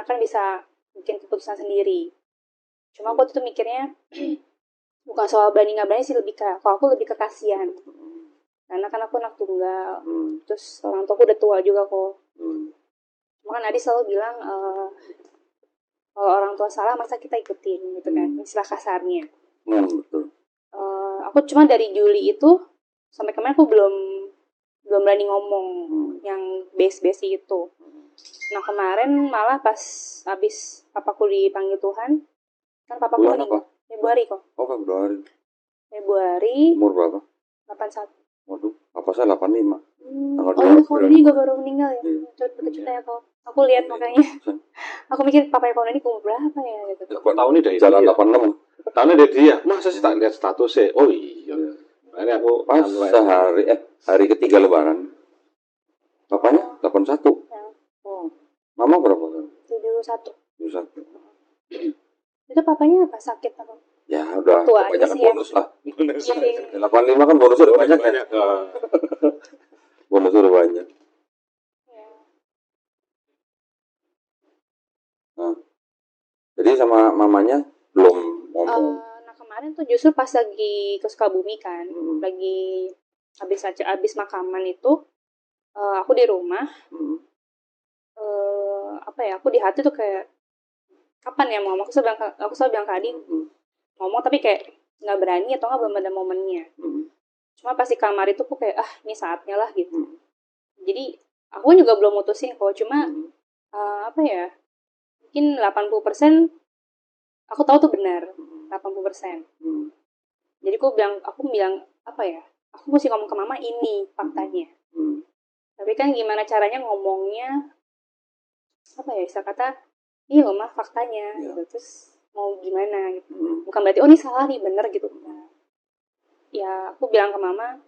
kan bisa bikin keputusan sendiri. Cuma aku tuh mikirnya bukan soal berani nggak berani sih, lebih ke kalau aku lebih ke kasihan. Karena kan aku anak tunggal, terus orang tua aku udah tua juga kok. Cuma kan Adi selalu bilang kalau orang tua salah masa kita ikutin gitu kan, istilah kasarnya. Betul. Aku cuma dari Juli itu sampai kemarin aku belum berani ngomong yang base itu. Nah kemarin malah pas habis papaku dipanggil Tuhan, kan papaku meninggal Februari kok. Oh Februari. Umur berapa? 81. Waduh, papa saya 85. Kau ini juga baru meninggal ya. Cerita ya kok. Aku lihat makanya. Aku mikir papa Kono ini umur berapa ya gitu. Kok tahun ini dari jalan 86. Tahunnya dari dia. Masa sih tak lihat statusnya? Oh iya. Ini aku pas hari ketiga lebaran. Bapaknya 81. Ya. Mama berapa? 71. Itu papanya apa sakit apa? Ya udah, tua banyak kan ya. bonus lah. 85 kan bonusnya udah banyak ya. Bonusnya udah banyak. Nah, jadi sama mamanya belum ngomong. Nah kemarin tuh justru pas lagi ke Sukabumi kan, lagi habis makaman itu, aku di rumah, aku di hati tuh kayak kapan ya mau ngomong, aku selalu bilang ke Adi, ngomong tapi kayak nggak berani atau nggak belum ada momennya. Cuma pas di kamar itu aku kayak ini saatnya lah gitu. Jadi aku juga belum mutusin kok, cuma mungkin 80% aku tahu tuh benar, 80%. Jadi aku bilang aku mesti ngomong ke mama ini faktanya. Tapi kan gimana caranya ngomongnya saya kata iya loh mah faktanya gitu. Terus mau gimana gitu. Bukan berarti ini salah nih bener gitu. Ya aku bilang ke mama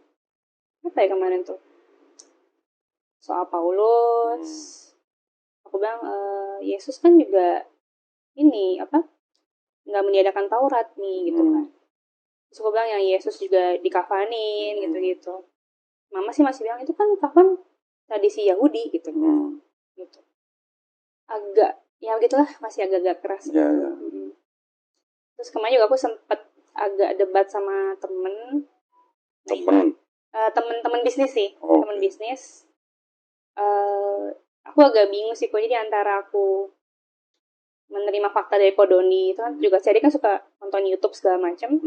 kemarin tuh soal Paulus. Aku bilang Yesus kan juga ini nggak meniadakan Taurat nih gitu kan. Terus aku bilang yang Yesus juga dikafanin gitu. Mama sih masih bilang itu kan kafan tradisi Yahudi gitu. Gitu. Agak ya begitulah, masih agak keras. Terus kemarin juga aku sempet agak debat sama temen bisnis sih. Temen bisnis. Aku agak bingung sih kok, jadi antara aku menerima fakta dari Kodoni itu kan juga saya kan suka nonton YouTube segala macam.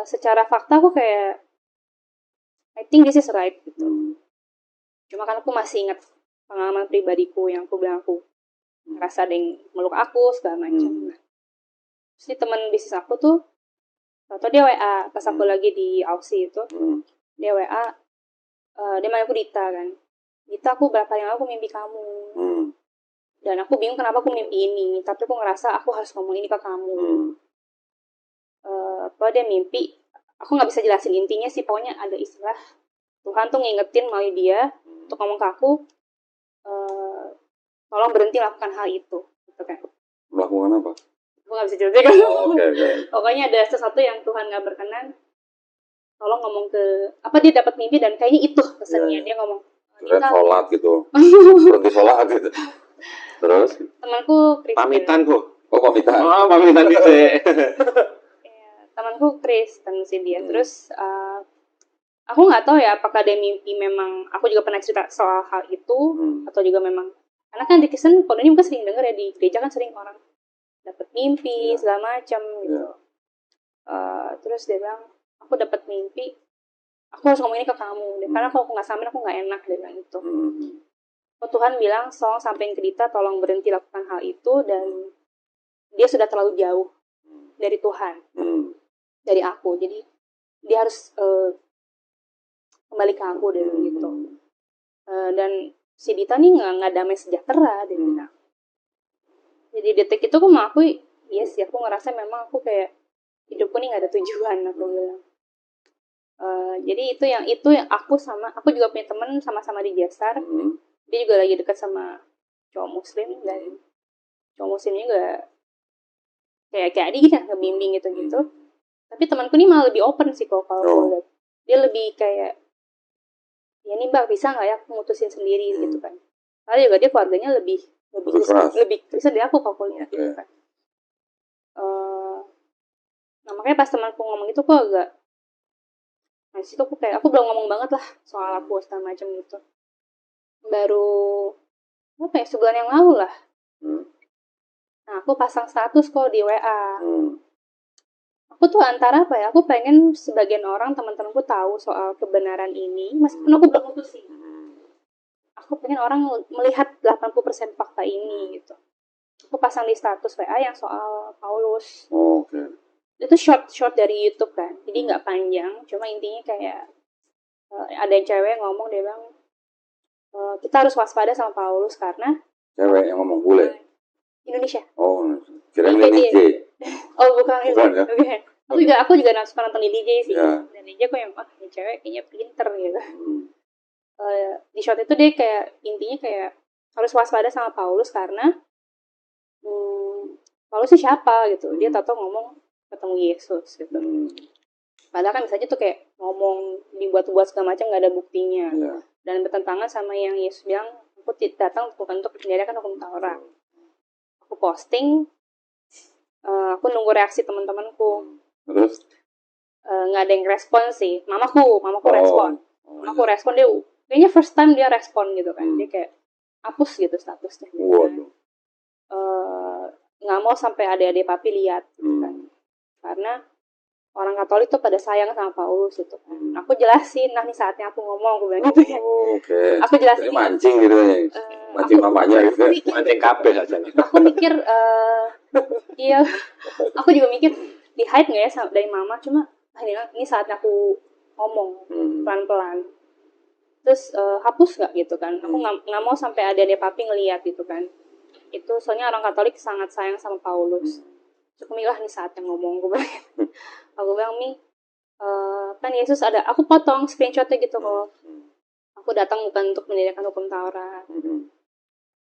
Secara fakta aku kayak I think this is right gitu. Cuma kan aku masih ingat pengalaman pribadiku yang aku bilang aku ngerasa ada yang meluk aku segala macam. Terus di teman bisnis aku tuh atau dia WA pas aku lagi di Aussie itu, dia WA, dia manggil aku Dita kan. Dita, aku berapa yang aku mimpi kamu. Dan aku bingung kenapa aku mimpi ini, tapi aku ngerasa aku harus ngomong ini ke kamu. Dia mimpi, aku nggak bisa jelasin intinya sih, pokoknya ada istilah Tuhan tuh ngingetin melalui dia untuk ngomong ke aku, tolong berhenti lakukan hal itu, gitu kan. Melakukan apa? Aku nggak bisa jelasin kan. Okay. Pokoknya ada sesuatu yang Tuhan nggak berkenan, tolong ngomong ke dia dapat mimpi dan kayaknya itu pesannya. Dia ngomong sholat gitu. Berhenti sholat gitu. Terus temanku Kristen. Pamitan kok. Pamitan. Pamitan gitu. Temanku Kristen sih dia. Terus aku nggak tahu ya apakah dia mimpi memang aku juga pernah cerita soal hal itu atau juga memang karena kan di Kristen kalau ini mungkin sering dengar ya, di gereja kan sering orang dapat mimpi segala macam gitu. Terus dia bilang aku dapat mimpi, aku harus ngomong ini ke kamu deh, karena kalau aku nggak sampein aku nggak enak, dia bilang gitu. Tuhan bilang sampein ke Dita tolong berhenti lakukan hal itu, dan dia sudah terlalu jauh dari Tuhan, dari aku, jadi dia harus kembali ke aku deh gitu. Dan si Dita nih nggak damai sejahtera, dia bilang. Jadi detik itu aku mengakui, yes ya, aku ngerasa memang aku kayak hidupku nih nggak ada tujuan, aku bilang. Jadi itu yang aku juga punya teman sama-sama di Jasar. Dia juga lagi dekat sama cowok muslim, dan cowok muslim juga kayak Adi gitu, ngebimbing gitu. Tapi temanku ini malah lebih open sih kalau aku lihat. Dia lebih kayak ya nih Mbak, bisa nggak ya aku mutusin sendiri gitu kan. Karena juga dia keluarganya lebih lebih bisa dari aku kalau kuliah gitu kan. Nah makanya pas temanku ngomong itu kok agak, nah situ aku kayak aku belum ngomong banget lah soal aku segala macam gitu. Baru apa ya, sebulan yang lalu lah. Nah aku pasang status kok di WA. Aku tuh antara apa ya, aku pengen sebagian orang teman-temanku tahu soal kebenaran ini meskipun aku belum putus sih. Aku pengen orang melihat 80% fakta ini gitu. Aku pasang di status WA yang soal Paulus. Itu short dari YouTube kan, jadi nggak panjang, cuma intinya kayak ada yang cewek ngomong, dia bilang kita harus waspada sama Paulus karena cewek yang ngomong bule Indonesia. Kirain DJ. Oh bukan itu. Ya? Okay. Aku juga suka nonton di DJ sih. Ya. Dan DJ kok yang ini cewek kayaknya pinter gitu. Di short itu dia kayak intinya kayak harus waspada sama Paulus karena Paulus sih siapa gitu. Dia tahu ngomong ketemu Yesus gitu. Padahal kan bisa aja tuh kayak ngomong dibuat-buat segala macam nggak ada buktinya. Dan bertentangan sama yang Yesus bilang, aku datang bukan untuk menyediakan hukum Taurat. Aku posting, aku nunggu reaksi teman-temanku. Terus? Nggak ada yang respon sih. Mamaku respon. Mamaku respon, dia kayaknya first time dia respon gitu kan. Dia kayak hapus gitu statusnya. Nggak mau sampai adik-adik papi lihat gitu kan. Karena orang Katolik tuh pada sayang sama Paulus gitu kan. Aku jelasin, nah nih saatnya aku ngomong, aku bilang gitu ya. Aku jelasin. Jadi mancing gitu ya. Mancing mamanya gitu. Mancing kabeh aja. Aku mikir, iya, aku juga mikir di hide nggak ya dari mama, cuma ini saatnya aku ngomong pelan-pelan. Terus hapus nggak gitu kan? Aku nggak mau sampai adik-adik papi ngelihat gitu kan. Itu soalnya orang Katolik sangat sayang sama Paulus. Cukup milah nih saat yang ngomong, gue bilang. Aku bilang, Mi, kan Yesus ada, aku potong screenshotnya gitu kok. Aku datang bukan untuk mendirikan hukum Taurat.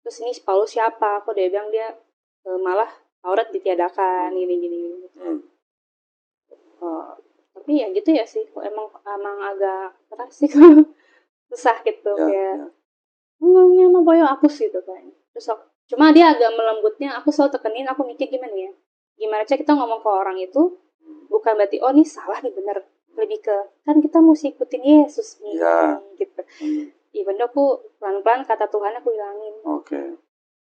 Terus ini Paulus siapa? Aku dia bilang dia malah Taurat ditiadakan, gini. Tapi ya gitu ya sih, emang agak keras sih, susah gitu kayak, ngomongnya mau boyo hapus gitu kan. Terus cuma dia agak melembutnya, aku selalu tekenin, aku mikir gimana ya? Gimana cara kita ngomong ke orang itu bukan berarti oh ini salah nih bener, lebih ke kan kita mesti ikutin Yesus nih gitu. Even aku pelan-pelan kata Tuhan aku hilangin.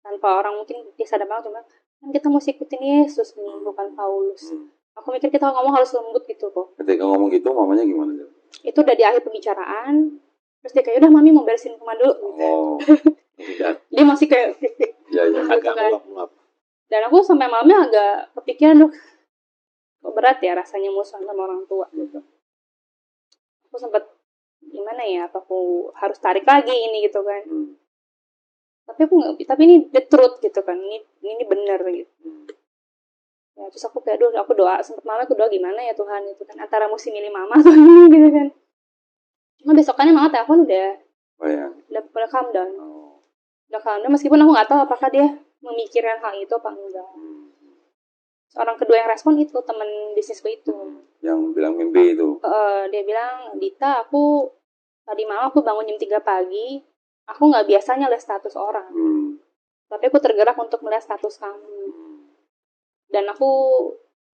Tanpa orang mungkin dia sadar banget, cuma kan kita mesti ikutin Yesus nih, bukan Paulus. Aku mikir kita ngomong harus lembut gitu kok. Ketika ngomong gitu mamanya gimana? Itu udah di akhir pembicaraan, terus dia kayak udah mami mau beresin rumah dulu gitu. Dia masih kayak agak melap. Dan aku sampai malamnya agak kepikiran, kok berat ya rasanya musuhan sama orang tua gitu. Aku sempat gimana ya, apa aku harus tarik lagi ini gitu kan. Tapi ini the truth gitu kan, ini benar gitu. Ya terus aku kayak aku doa, sempat malam aku doa gimana ya Tuhan itu kan, antara mesti milih mama atau ini gitu kan. Cuma besokannya mama telepon udah calm down. Udah calm down meskipun aku nggak tahu apakah dia memikirkan hal itu apa enggak. Orang kedua yang respon itu teman bisnisku itu. Yang bilang mimpi itu. Dia bilang, Dita, aku tadi malam aku bangun jam 3 pagi, aku nggak biasanya lihat status orang, tapi aku tergerak untuk melihat status kamu. Dan aku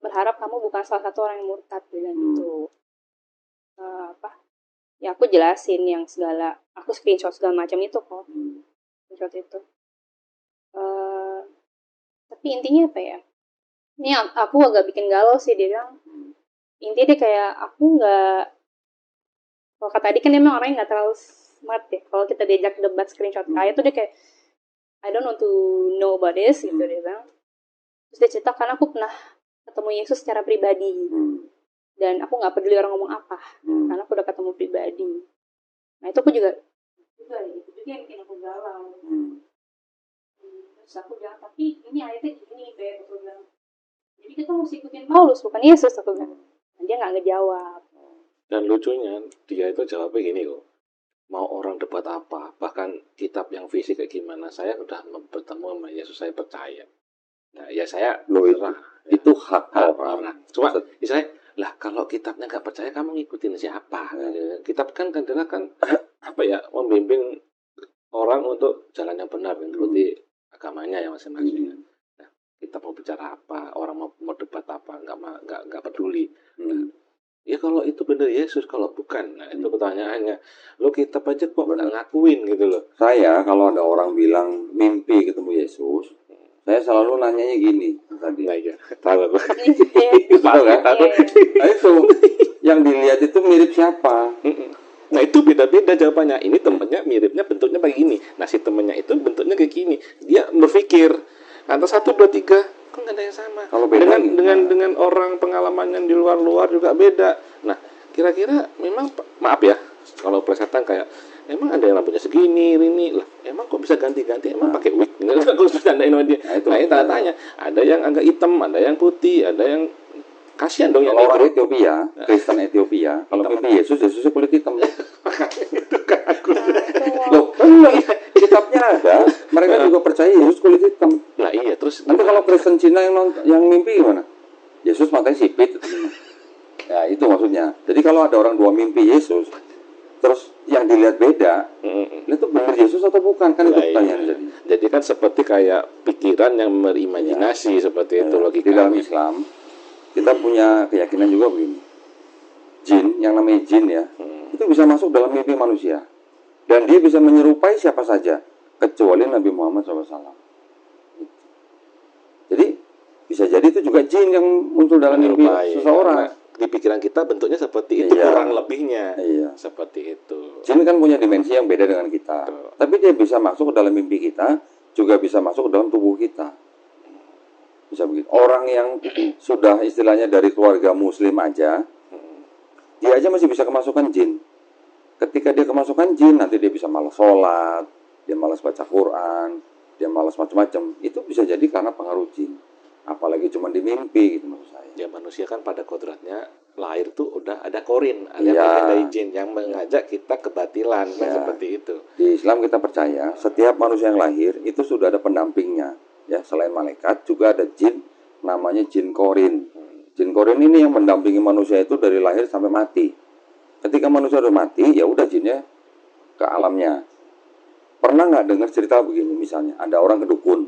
berharap kamu bukan salah satu orang yang murtad gitu. Ya aku jelasin yang segala, aku screenshot segala macam itu kok, screenshot itu. Tapi intinya apa ya? Ini aku agak bikin galau sih, dia bilang. Intinya dia kayak aku nggak, kalau kata tadi kan dia memang orangnya nggak terlalu smart ya. Kalau kita diajak debat screenshot kayak tuh dia kayak I don't want to know about this gitu dia bilang. Terus dia cerita karena aku pernah ketemu Yesus secara pribadi dan aku nggak peduli orang ngomong apa karena aku udah ketemu pribadi. Nah itu aku juga yang bikin aku galau. Terus aku bilang tapi ini ayatnya gini kayak aku bilang. Jadi kita mesti ikutin Paulus bukan Yesus aku bilang. Dan dia nggak ngejawab. Dan lucunya dia itu jawabnya gini kok, mau orang debat apa, bahkan kitab yang fisik kayak gimana, saya udah bertemu sama Yesus, saya percaya. Nah ya saya itu hak orang. Cuma misalnya lah kalau kitabnya nggak percaya kamu ngikutin siapa? Kitab kan kadang-kadang kan apa ya, membimbing orang untuk jalan yang benar mengikuti agama agamanya ya masing-masing. Nah, kita mau bicara apa, orang mau debat apa, nggak peduli. Nah, ya kalau itu benar Yesus, kalau bukan, nah itu pertanyaannya. Lo kitab aja kok nggak ngakuin gitu loh. Saya kalau ada orang bilang mimpi ketemu Yesus, saya selalu nanyanya gini tadi. Nah iya, tahu aku. Tahu kan? Nah, itu yang dilihat itu mirip siapa? Nah itu beda-beda jawabannya. Ini temennya miripnya bentuknya kayak gini. Nah si temennya itu bentuknya kayak gini. Dia berpikir antara 1, 2, 3 kok nggak ada yang sama. Kalau beda dengan orang pengalamannya di luar juga beda. Nah kira-kira memang maaf ya kalau plesetan kayak emang ada yang rambutnya segini, ini lah. Emang kok bisa ganti-ganti? Emang pakai wig? Aku bercandain sama dia. Nah ini tanya-tanya. Ada yang agak hitam, ada yang putih, ada yang kasihan dong yang kalau orang Ethiopia, Kristen Ethiopia, kalau mimpi Yesusnya kulit hitam. Itu kan aku. Loh, benar. Kitabnya ada. Mereka juga percaya Yesus kulit hitam. Nah iya, terus Nanti kalau Kristen Cina yang mimpi gimana? Yesus matanya sipit. Ya itu maksudnya. Jadi kalau ada orang dua mimpi Yesus, terus yang dilihat beda, itu benar Yesus atau bukan? Kan itu pertanyaan. Jadi kan seperti kayak pikiran yang berimajinasi seperti itu logika. Di dalam Islam kita punya keyakinan juga begini. Jin, yang namanya jin ya, itu bisa masuk dalam mimpi manusia. Dan dia bisa menyerupai siapa saja, kecuali Nabi Muhammad SAW. Jadi, bisa jadi itu juga jin yang muncul dalam mimpi seseorang. Di pikiran kita bentuknya seperti itu, kurang lebihnya. Seperti itu. Jin kan punya dimensi yang beda dengan kita. Tapi dia bisa masuk ke dalam mimpi kita, juga bisa masuk ke dalam tubuh kita. Bisa begitu. Orang yang sudah istilahnya dari keluarga muslim aja, dia aja masih bisa kemasukan jin. Ketika dia kemasukan jin, nanti dia bisa malas sholat, dia malas baca Quran, dia malas macam-macam. Itu bisa jadi karena pengaruh jin. Apalagi cuma di mimpi gitu maksud saya. Ya manusia kan pada kodratnya lahir tuh udah ada korin, ada dari jin yang mengajak kita kebatilan, seperti itu. Di Islam kita percaya setiap manusia yang lahir itu sudah ada pendampingnya. Ya, selain malaikat juga ada jin namanya jin korin. Jin korin ini yang mendampingi manusia itu dari lahir sampai mati. Ketika manusia udah mati, ya udah jinnya ke alamnya. Pernah nggak dengar cerita begini misalnya, ada orang ke dukun,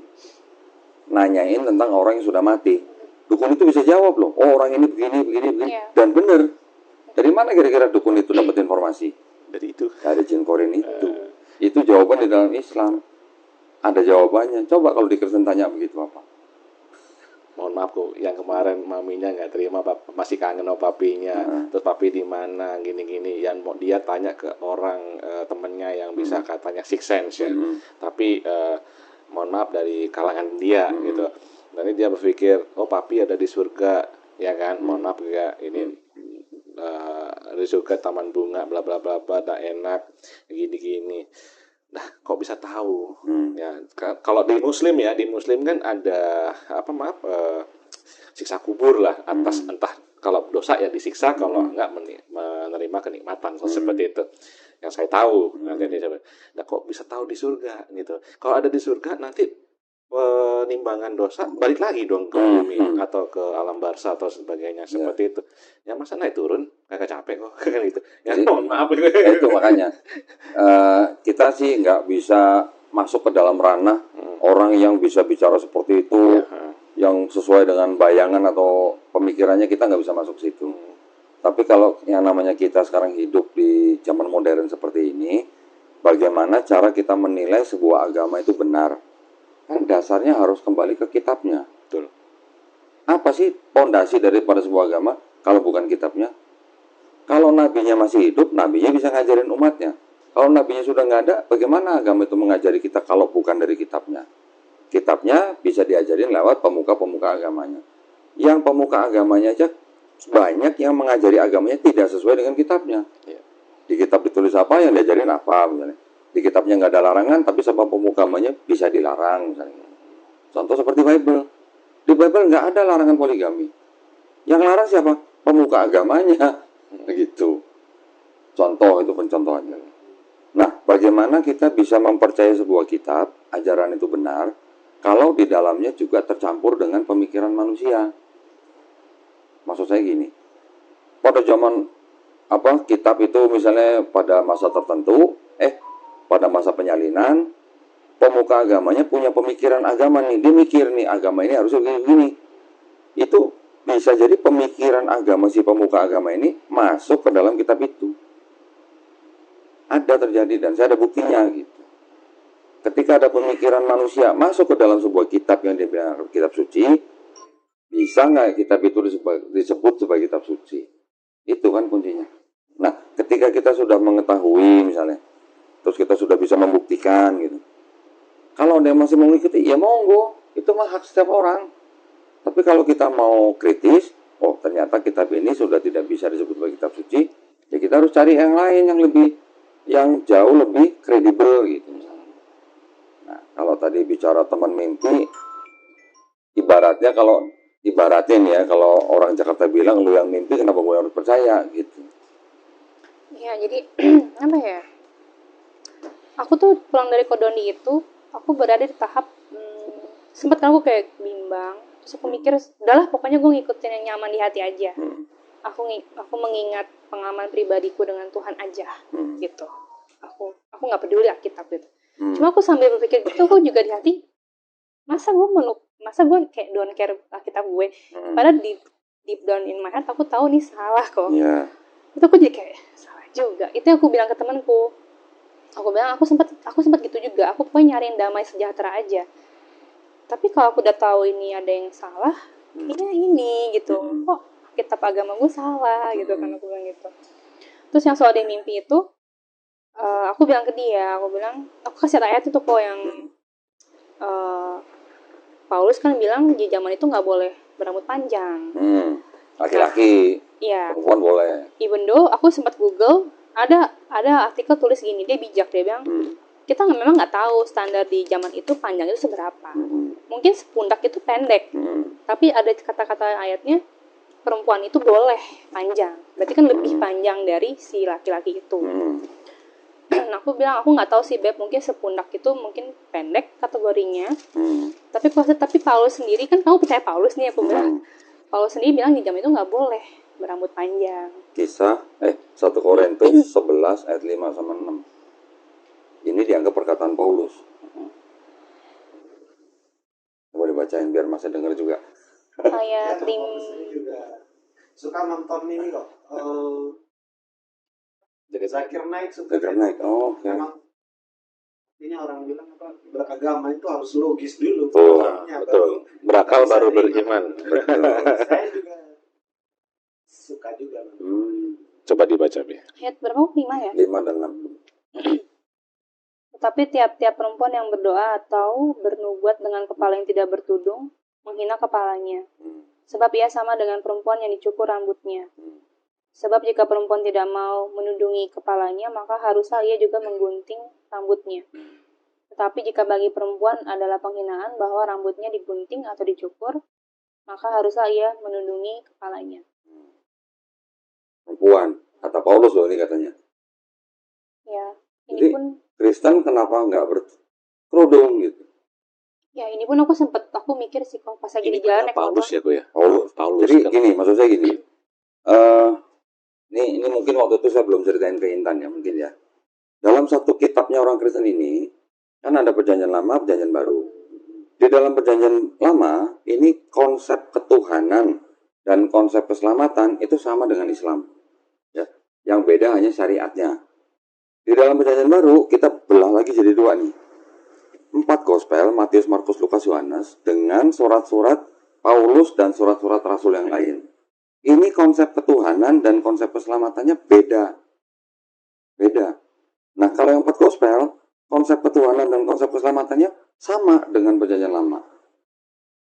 nanyain tentang orang yang sudah mati. Dukun itu bisa jawab loh, oh orang ini begini, dan benar. Dari mana kira-kira dukun itu dapat informasi? Dari itu. Dari jin korin itu. Itu jawaban di dalam Islam. Ada jawabannya. Coba kalau di Kristen tanya begitu apa? Mohon maaf kok, yang kemarin maminya nggak terima, masih kangen sama papinya. Terus papi di mana, gini-gini. Yang mau dia tanya ke orang temennya yang bisa katanya six sense ya. Tapi mohon maaf dari kalangan dia gitu. Nanti dia berpikir, oh papi ada di surga, ya kan? Mohon maaf ya, ini di surga taman bunga, bla bla bla bla, dah enak, gini-gini. Nah, kok bisa tahu? Ya, kalau di Muslim ya, di Muslim kan ada siksa kubur lah atas entah kalau dosa ya disiksa, kalau enggak menerima kenikmatan seperti itu. Yang saya tahu, nah kok bisa tahu di surga gitu? Kalau ada di surga nanti penimbangan dosa balik lagi dong ke bumi atau ke alam barzah atau sebagainya seperti itu. Ya masa naik turun kagak capek kok kan gitu. Ya mohon maaf. Itu makanya kita sih nggak bisa masuk ke dalam ranah orang yang bisa bicara seperti itu, yang sesuai dengan bayangan atau pemikirannya, kita nggak bisa masuk situ. Tapi kalau yang namanya kita sekarang hidup di zaman modern seperti ini, bagaimana cara kita menilai sebuah agama itu benar? Kan dasarnya harus kembali ke kitabnya. Betul. Apa sih pondasi daripada sebuah agama kalau bukan kitabnya? Kalau nabinya masih hidup, nabinya bisa ngajarin umatnya. Kalau nabinya sudah nggak ada, bagaimana agama itu mengajari kita kalau bukan dari kitabnya? Kitabnya bisa diajarin lewat pemuka-pemuka agamanya. Yang pemuka agamanya aja banyak yang mengajari agamanya tidak sesuai dengan kitabnya. Di kitab ditulis apa, yang diajarin apa misalnya. Di kitabnya nggak ada larangan, tapi sama pemukamanya bisa dilarang misalnya. Contoh seperti Bible. Di Bible nggak ada larangan poligami. Yang larang siapa? Pemuka agamanya. Begitu. Contoh itu pencontohannya. Nah, bagaimana kita bisa mempercayai sebuah kitab, ajaran itu benar, kalau di dalamnya juga tercampur dengan pemikiran manusia. Maksud saya gini. Pada zaman kitab itu misalnya pada masa tertentu, pada masa penyalinan, pemuka agamanya punya pemikiran agama nih. Dia mikir nih, agama ini harusnya begini. Itu bisa jadi pemikiran agama si pemuka agama ini masuk ke dalam kitab itu. Ada terjadi dan saya ada buktinya gitu. Ketika ada pemikiran manusia masuk ke dalam sebuah kitab yang dibilang kitab suci, bisa nggak kitab itu disebut sebagai kitab suci? Itu kan kuncinya. Nah, ketika kita sudah mengetahui misalnya, terus kita sudah bisa membuktikan gitu. Kalau ada yang masih mau mengikuti, ya monggo, itu mah hak setiap orang. Tapi kalau kita mau kritis, oh ternyata kitab ini sudah tidak bisa disebut sebagai kitab suci, ya kita harus cari yang lain yang jauh lebih kredibel gitu misalnya. Nah, kalau tadi bicara teman mimpi, ibaratnya nih ya, kalau orang Jakarta bilang lu yang mimpi kenapa gue harus percaya gitu. Ya, jadi apa ya? Aku tuh pulang dari Kodoni itu, aku berada di tahap sempat kan aku kayak bimbang. Terus aku mikir, udahlah pokoknya gue ngikutin yang nyaman di hati aja. Aku mengingat pengalaman pribadiku dengan Tuhan aja, gitu. Aku nggak peduli Alkitab gitu. Cuma aku sambil berpikir gitu, aku juga di hati, masa gue kayak don't care Alkitab gue. Padahal deep down in my heart aku tahu nih salah kok. Yeah. Itu aku jadi kayak salah juga. Itu yang aku bilang ke temanku. Aku bilang aku sempat gitu juga. Aku pokoknya nyariin damai sejahtera aja. Tapi kalau aku udah tahu ini ada yang salah, ya ini gitu. Kok kitab agama gue salah gitu kan, aku bilang gitu. Terus yang soal dia mimpi itu, aku bilang ke dia, aku kasih ayat itu kok yang Paulus kan bilang di zaman itu nggak boleh berambut panjang. Laki-laki, iya. Perempuan boleh. Even though aku sempat Google, ada artikel tulis gini, dia bijak, dia bilang kita memang nggak tahu standar di zaman itu panjang itu seberapa. Mungkin sepundak itu pendek, tapi ada kata-kata ayatnya perempuan itu boleh panjang, berarti kan lebih panjang dari si laki-laki itu. Nah, aku bilang aku nggak tahu sih Beb, mungkin sepundak itu mungkin pendek kategorinya. Tapi Paulus sendiri kan, kamu percaya Paulus nih, aku bilang Paulus sendiri bilang di zaman itu nggak boleh berambut panjang. Kisah 1 Korintus 11 ayat 5 sama 6. Ini dianggap perkataan Paulus. Coba dibacain biar Mas dengar juga. Ayat 5. juga suka nonton ini kok. Zakir Naik suka. Zakir Naik. Oh, oke. Memang ini orang bilang apa, beragama itu harus logis dulu. Betul. Berakal baru beriman. Betul. Saya juga suka juga. Coba dibaca, Bi. Ayat berapa? 5 ya? 5 dan 6. Tetapi tiap-tiap perempuan yang berdoa atau bernubuat dengan kepala yang tidak bertudung menghina kepalanya. Sebab ia sama dengan perempuan yang dicukur rambutnya. Sebab jika perempuan tidak mau menudungi kepalanya, maka haruslah ia juga menggunting rambutnya. Tetapi jika bagi perempuan adalah penghinaan bahwa rambutnya digunting atau dicukur, maka haruslah ia menudungi kepalanya. Perempuan, kata Paulus loh ini katanya. Ya, ini jadi, pun Kristen kenapa nggak berkerudung gitu? Ya, ini pun aku mikir sih kok pas lagi di jalan naik Paulus motor. ya, Bu ya. Paulus. Jadi kan. gini, maksud saya gini. Ini mungkin waktu itu saya belum ceritain ke Intan ya, mungkin ya. Dalam satu kitabnya orang Kristen ini, kan ada perjanjian lama, perjanjian baru. Di dalam perjanjian lama, ini konsep ketuhanan dan konsep keselamatan itu sama dengan Islam. Ya. Yang beda hanya syariatnya. Di dalam perjanjian baru, kita belah lagi jadi 2 nih. 4 gospel, Matius, Markus, Lukas, Yohanes, dengan surat-surat Paulus dan surat-surat rasul yang lain. Ini konsep ketuhanan dan konsep keselamatannya beda. Nah, kalau yang 4 gospel, konsep ketuhanan dan konsep keselamatannya sama dengan perjanjian lama.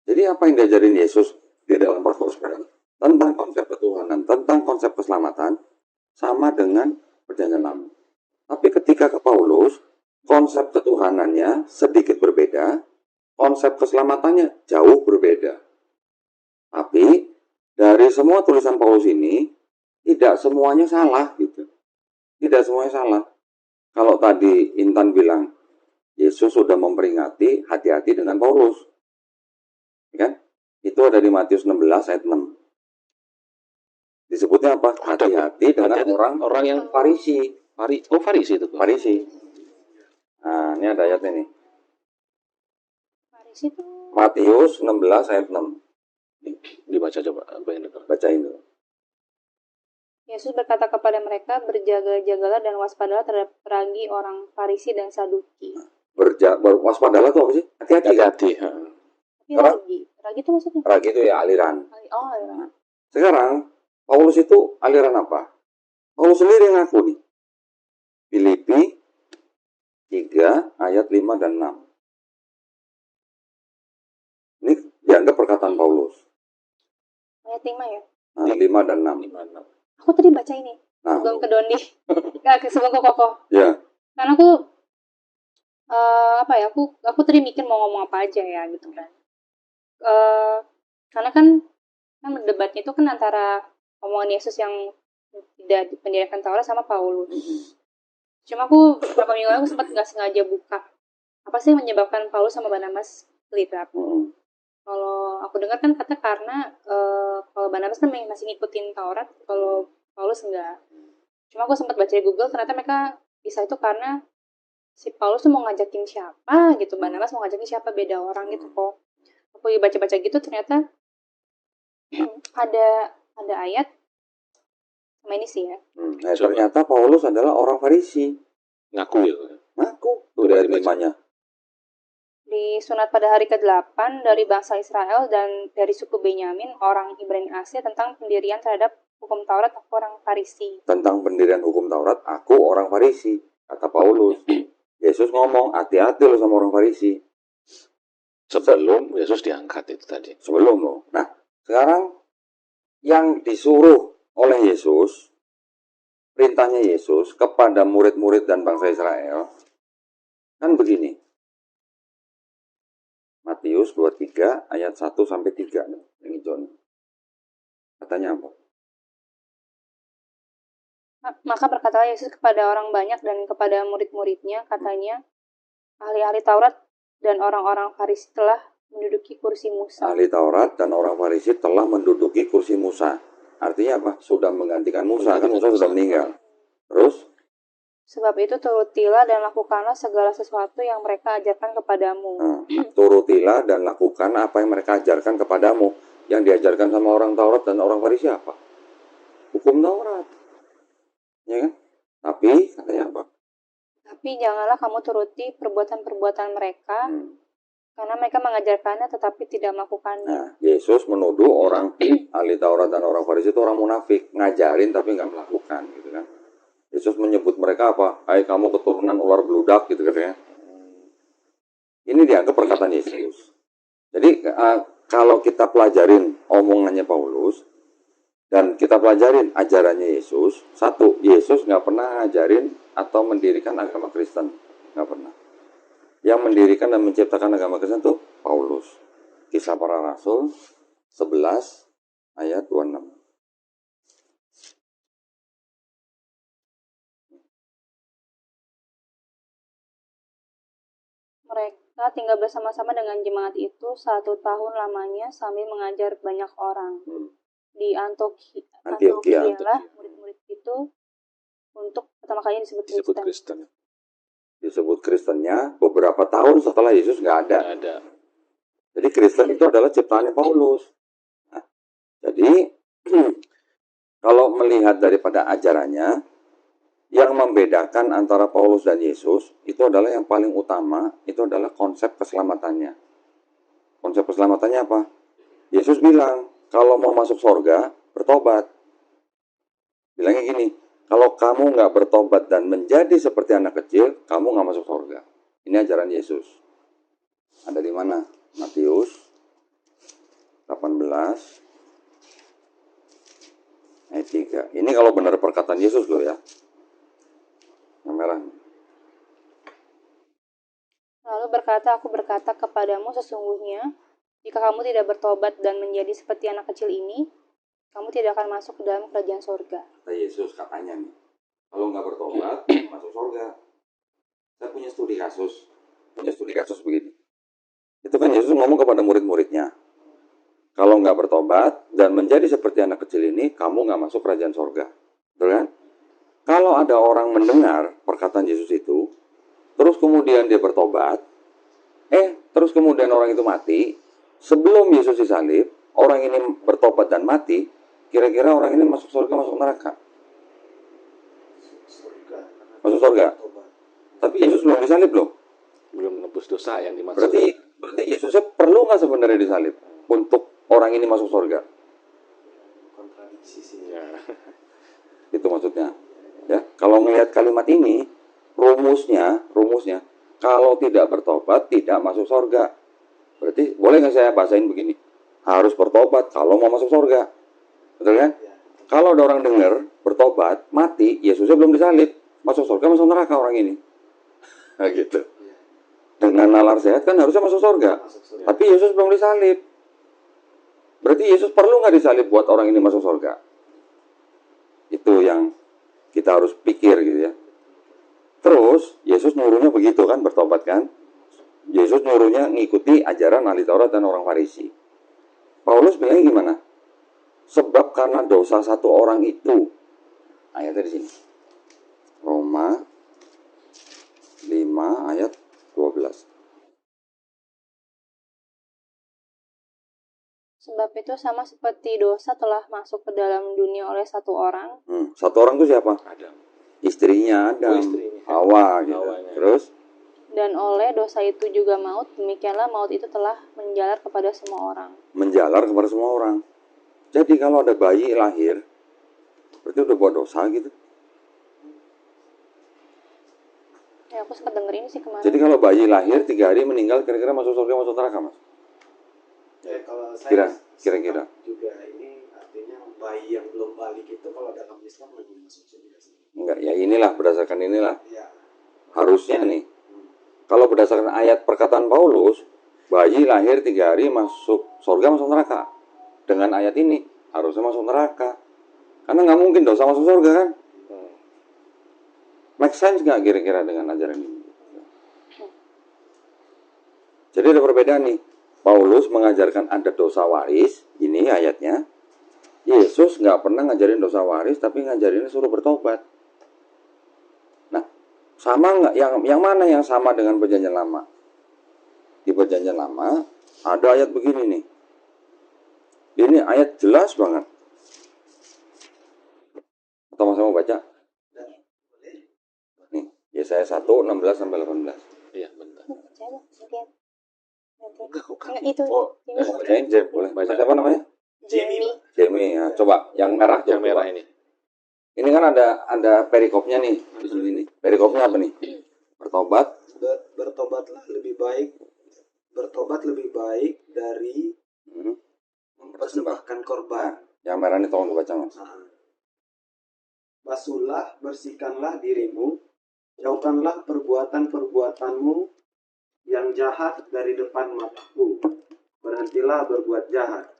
Jadi apa yang diajarin Yesus di dalam 4 gospel tentang konsep ketuhanan, tentang konsep keselamatan, sama dengan perjanjian lama. Tapi ketika ke Paulus, konsep ketuhanannya sedikit berbeda, konsep keselamatannya jauh berbeda. Tapi dari semua tulisan Paulus ini, tidak semuanya salah gitu. Tidak semuanya salah. Kalau tadi Intan bilang, Yesus sudah memperingati hati-hati dengan Paulus. Kan? Itu ada di Matius 16 ayat 6. Disebutnya apa? Hati-hati dengan orang yang Farisi. Farisi itu. Farisi. Nah, ini ada ayatnya nih. Farisi itu Matius 16 ayat 6. Dibaca coba, pengen dengar. Bacain dulu. Yesus berkata kepada mereka, berjaga-jagalah dan waspadalah terhadap ragi orang Farisi dan Saduki. Waspadalah itu apa sih? Hati-hati. Hati-hati. Tapi ragi itu maksudnya? Ragi itu ya aliran. Oh, aliran. Sekarang Paulus itu aliran apa? Paulus sendiri ngaku nih. Filipi 3 ayat 5 dan 6. Ini dianggap perkataan Paulus. Ayat 5 ya? Nah, 5 dan 6. Aku tadi baca ini. Nah. Sebelum ke Doni. Sebelum ke Koko. Ya. Karena aku aku tadi mikir mau ngomong apa aja ya gitu kan. Karena kan debatnya itu kan antara omongan Yesus yang tidak dipendirikan Taurat sama Paulus. Cuma aku beberapa minggu lalu sempat nggak sengaja buka apa sih yang menyebabkan Paulus sama Barnabas split up. Kalau aku dengar kan kata karena kalau Barnabas kan masih ngikutin Taurat, kalau Paulus enggak. Cuma aku sempat baca di Google, ternyata mereka bisa itu karena si Paulus tuh mau ngajakin siapa gitu, Barnabas mau ngajakin siapa, beda orang gitu kok. Aku baca-baca gitu ternyata ada ayat sama ini sih ya. Ternyata Paulus adalah orang Farisi. Ngaku ya. Ngaku. Tuh dari limanya. Disunat pada hari ke-8 dari bangsa Israel dan dari suku Benyamin, orang Ibrani Asia, tentang pendirian terhadap hukum Taurat, aku orang Farisi. Tentang pendirian hukum Taurat, aku orang Farisi, kata Paulus. Yesus ngomong, hati-hati lo sama orang Farisi. Sebelum Yesus diangkat itu tadi. Sebelum lo. Nah, sekarang yang disuruh oleh Yesus, perintahnya Yesus kepada murid-murid dan bangsa Israel, kan begini. Matius 23 ayat 1 sampai 3 nih, ini John. Katanya apa? Maka berkatalah Yesus kepada orang banyak dan kepada murid-muridnya, katanya, ahli-ahli Taurat dan orang-orang Farisi telah menduduki kursi Musa. Ahli Taurat dan orang Farisi telah menduduki kursi Musa. Artinya apa? Sudah menggantikan Musa, kan Musa sudah meninggal. Terus? Sebab itu turutilah dan lakukanlah segala sesuatu yang mereka ajarkan kepadamu. Turutilah dan lakukan apa yang mereka ajarkan kepadamu. Yang diajarkan sama orang Taurat dan orang Farisi apa? Hukum Taurat. Ya kan? Tapi, katanya apa? Tapi janganlah kamu turuti perbuatan-perbuatan mereka, karena mereka mengajarkannya tetapi tidak melakukannya. Nah, Yesus menuduh orang ahli Taurat dan orang Farisi itu orang munafik. Ngajarin tapi nggak melakukan, gitu kan. Yesus menyebut mereka apa? Hai kamu keturunan ular beludak gitu katanya. Ini dianggap perkataan Yesus. Jadi kalau kita pelajarin omongannya Paulus dan kita pelajarin ajarannya Yesus, satu, Yesus nggak pernah ngajarin atau mendirikan agama Kristen, nggak pernah. Yang mendirikan dan menciptakan agama Kristen itu Paulus. Kisah Para Rasul 11 ayat 26. Mereka tinggal bersama-sama dengan jemaat itu 1 tahun lamanya sambil mengajar banyak orang. Di Antioquia lah murid-murid itu untuk pertama kali disebut Kristen. Disebut Kristennya beberapa tahun setelah Yesus nggak ada. Jadi Kristen itu adalah ciptaannya Paulus. Nah, jadi kalau melihat daripada ajarannya, yang membedakan antara Paulus dan Yesus itu adalah yang paling utama, itu adalah konsep keselamatannya. Konsep keselamatannya apa? Yesus bilang, kalau mau masuk surga, bertobat. Bilangnya gini, kalau kamu nggak bertobat dan menjadi seperti anak kecil, kamu nggak masuk surga. Ini ajaran Yesus. Ada di mana? Matius 18 ayat 3. Ini kalau benar perkataan Yesus loh ya. Yang merah. Lalu aku berkata kepadamu sesungguhnya, jika kamu tidak bertobat dan menjadi seperti anak kecil ini, kamu tidak akan masuk ke dalam kerajaan surga. Kata Yesus katanya nih, kalau nggak bertobat, masuk surga. Saya punya studi kasus begini. Itu kan Yesus ngomong kepada murid-muridnya, kalau nggak bertobat dan menjadi seperti anak kecil ini, kamu nggak masuk kerajaan surga. Betul kan? Kalau ada orang mendengar perkataan Yesus itu, terus kemudian dia bertobat, Terus kemudian orang itu mati. Sebelum Yesus disalib, orang ini bertobat dan mati. Kira-kira orang ini masuk surga, masuk neraka? Masuk surga. Tapi Yesus belum disalib loh. Belum menebus dosa yang dimaksud. Berarti Yesusnya perlu nggak sebenarnya disalib untuk orang ini masuk surga? Kontradiksi sih. Ya. Itu maksudnya. Ya, kalau melihat kalimat ini, rumusnya, kalau tidak bertobat tidak masuk surga. Berarti boleh nggak saya bahasain begini? Harus bertobat kalau mau masuk surga. Betul kan? Ya. Kalau ada orang dengar bertobat, mati, Yesusnya belum disalib, masuk surga, masuk neraka orang ini. Nah, gitu. Dengan nalar sehat kan harusnya masuk surga. Masuk surga. Tapi Yesus belum disalib. Berarti Yesus perlu nggak disalib buat orang ini masuk surga? Itu yang kita harus pikir gitu ya. Terus Yesus nyuruhnya begitu kan, bertobat kan? Yesus nyuruhnya ngikuti ajaran ahli Taurat dan orang Farisi. Paulus bilangnya gimana? Sebab karena dosa satu orang itu. Ayatnya di sini. Roma 5 ayat 12. Sebab itu sama seperti dosa telah masuk ke dalam dunia oleh satu orang. Satu orang itu siapa? Adam. Istrinya Adam, istrinya. Hawa gitu. Hawanya. Terus Dan oleh dosa itu juga maut, demikianlah maut itu telah menjalar kepada semua orang. menjalar kepada semua orang. Jadi kalau ada bayi lahir, berarti udah buat dosa gitu. Ya, aku sempat denger ini sih kemarin. Jadi kalau bayi lahir 3 hari meninggal, kira-kira masuk surga, masuk neraka, Mas? Ya, kalau saya Kira-kira. juga ini artinya bayi yang belum balik itu kalau dalam Islam memang masuk surga sih. Enggak, ya inilah, berdasarkan inilah. Ya. Harusnya nih. Kalau berdasarkan ayat perkataan Paulus, bayi lahir 3 hari masuk surga, masuk neraka. Dengan ayat ini, harusnya masuk neraka. Karena nggak mungkin dosa masuk surga kan? Make sense nggak kira-kira dengan ajaran ini? Jadi ada perbedaan nih. Paulus mengajarkan ada dosa waris, ini ayatnya. Yesus nggak pernah ngajarin dosa waris, tapi ngajarinnya suruh bertobat. Nah, sama nggak? Yang mana yang sama dengan perjanjian lama? Di perjanjian lama ada ayat begini nih. Ini ayat jelas banget. Atau sama baca? Nih, Yesaya 1, 16 sampai 18. Iya, benar. Enggak, itu. Mau bacain, Jem? Boleh. Baca apa namanya? Jamie. Ya. Coba, yang merah. Yang merah ini. Ini kan ada perikopnya nih. Di sini nih. Perikopnya apa nih? Bertobat. Bertobat lebih baik dari mempersembahkan korban. Yang merah ini tolong dibaca, Mas. Basuhlah, bersihkanlah dirimu, jauhkanlah perbuatan-perbuatanmu yang jahat dari depan mataku. Berhentilah berbuat jahat.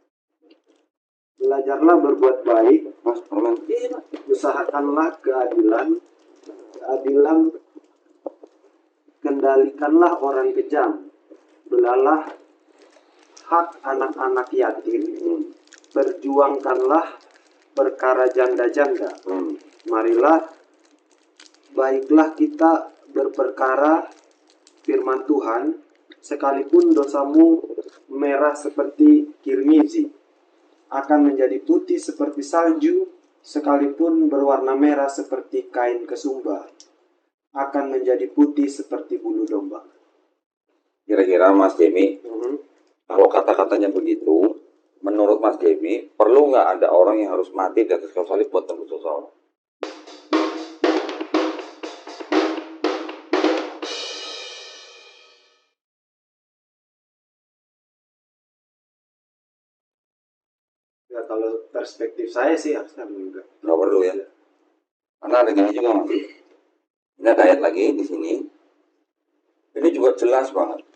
Belajarlah berbuat baik, Mas, permen. usahakanlah keadilan, kendalikanlah orang kejam, belalah hak anak-anak yatim, perjuangkanlah perkara janda-janda. Marilah, baiklah kita berperkara firman Tuhan, sekalipun dosamu merah seperti kirmizi, akan menjadi putih seperti salju, sekalipun berwarna merah seperti kain kesumba, akan menjadi putih seperti bulu domba. Kira-kira Mas Jamie, kalau kata-katanya begitu, menurut Mas Jamie, perlu nggak ada orang yang harus mati di atas kayu salib buat tembus dosa orang? Ya, kalau perspektif saya sih harusnya enggak. Nggak perlu ya. Karena ada gini juga, Mas. Ini ada ayat lagi di sini. Ini juga jelas banget.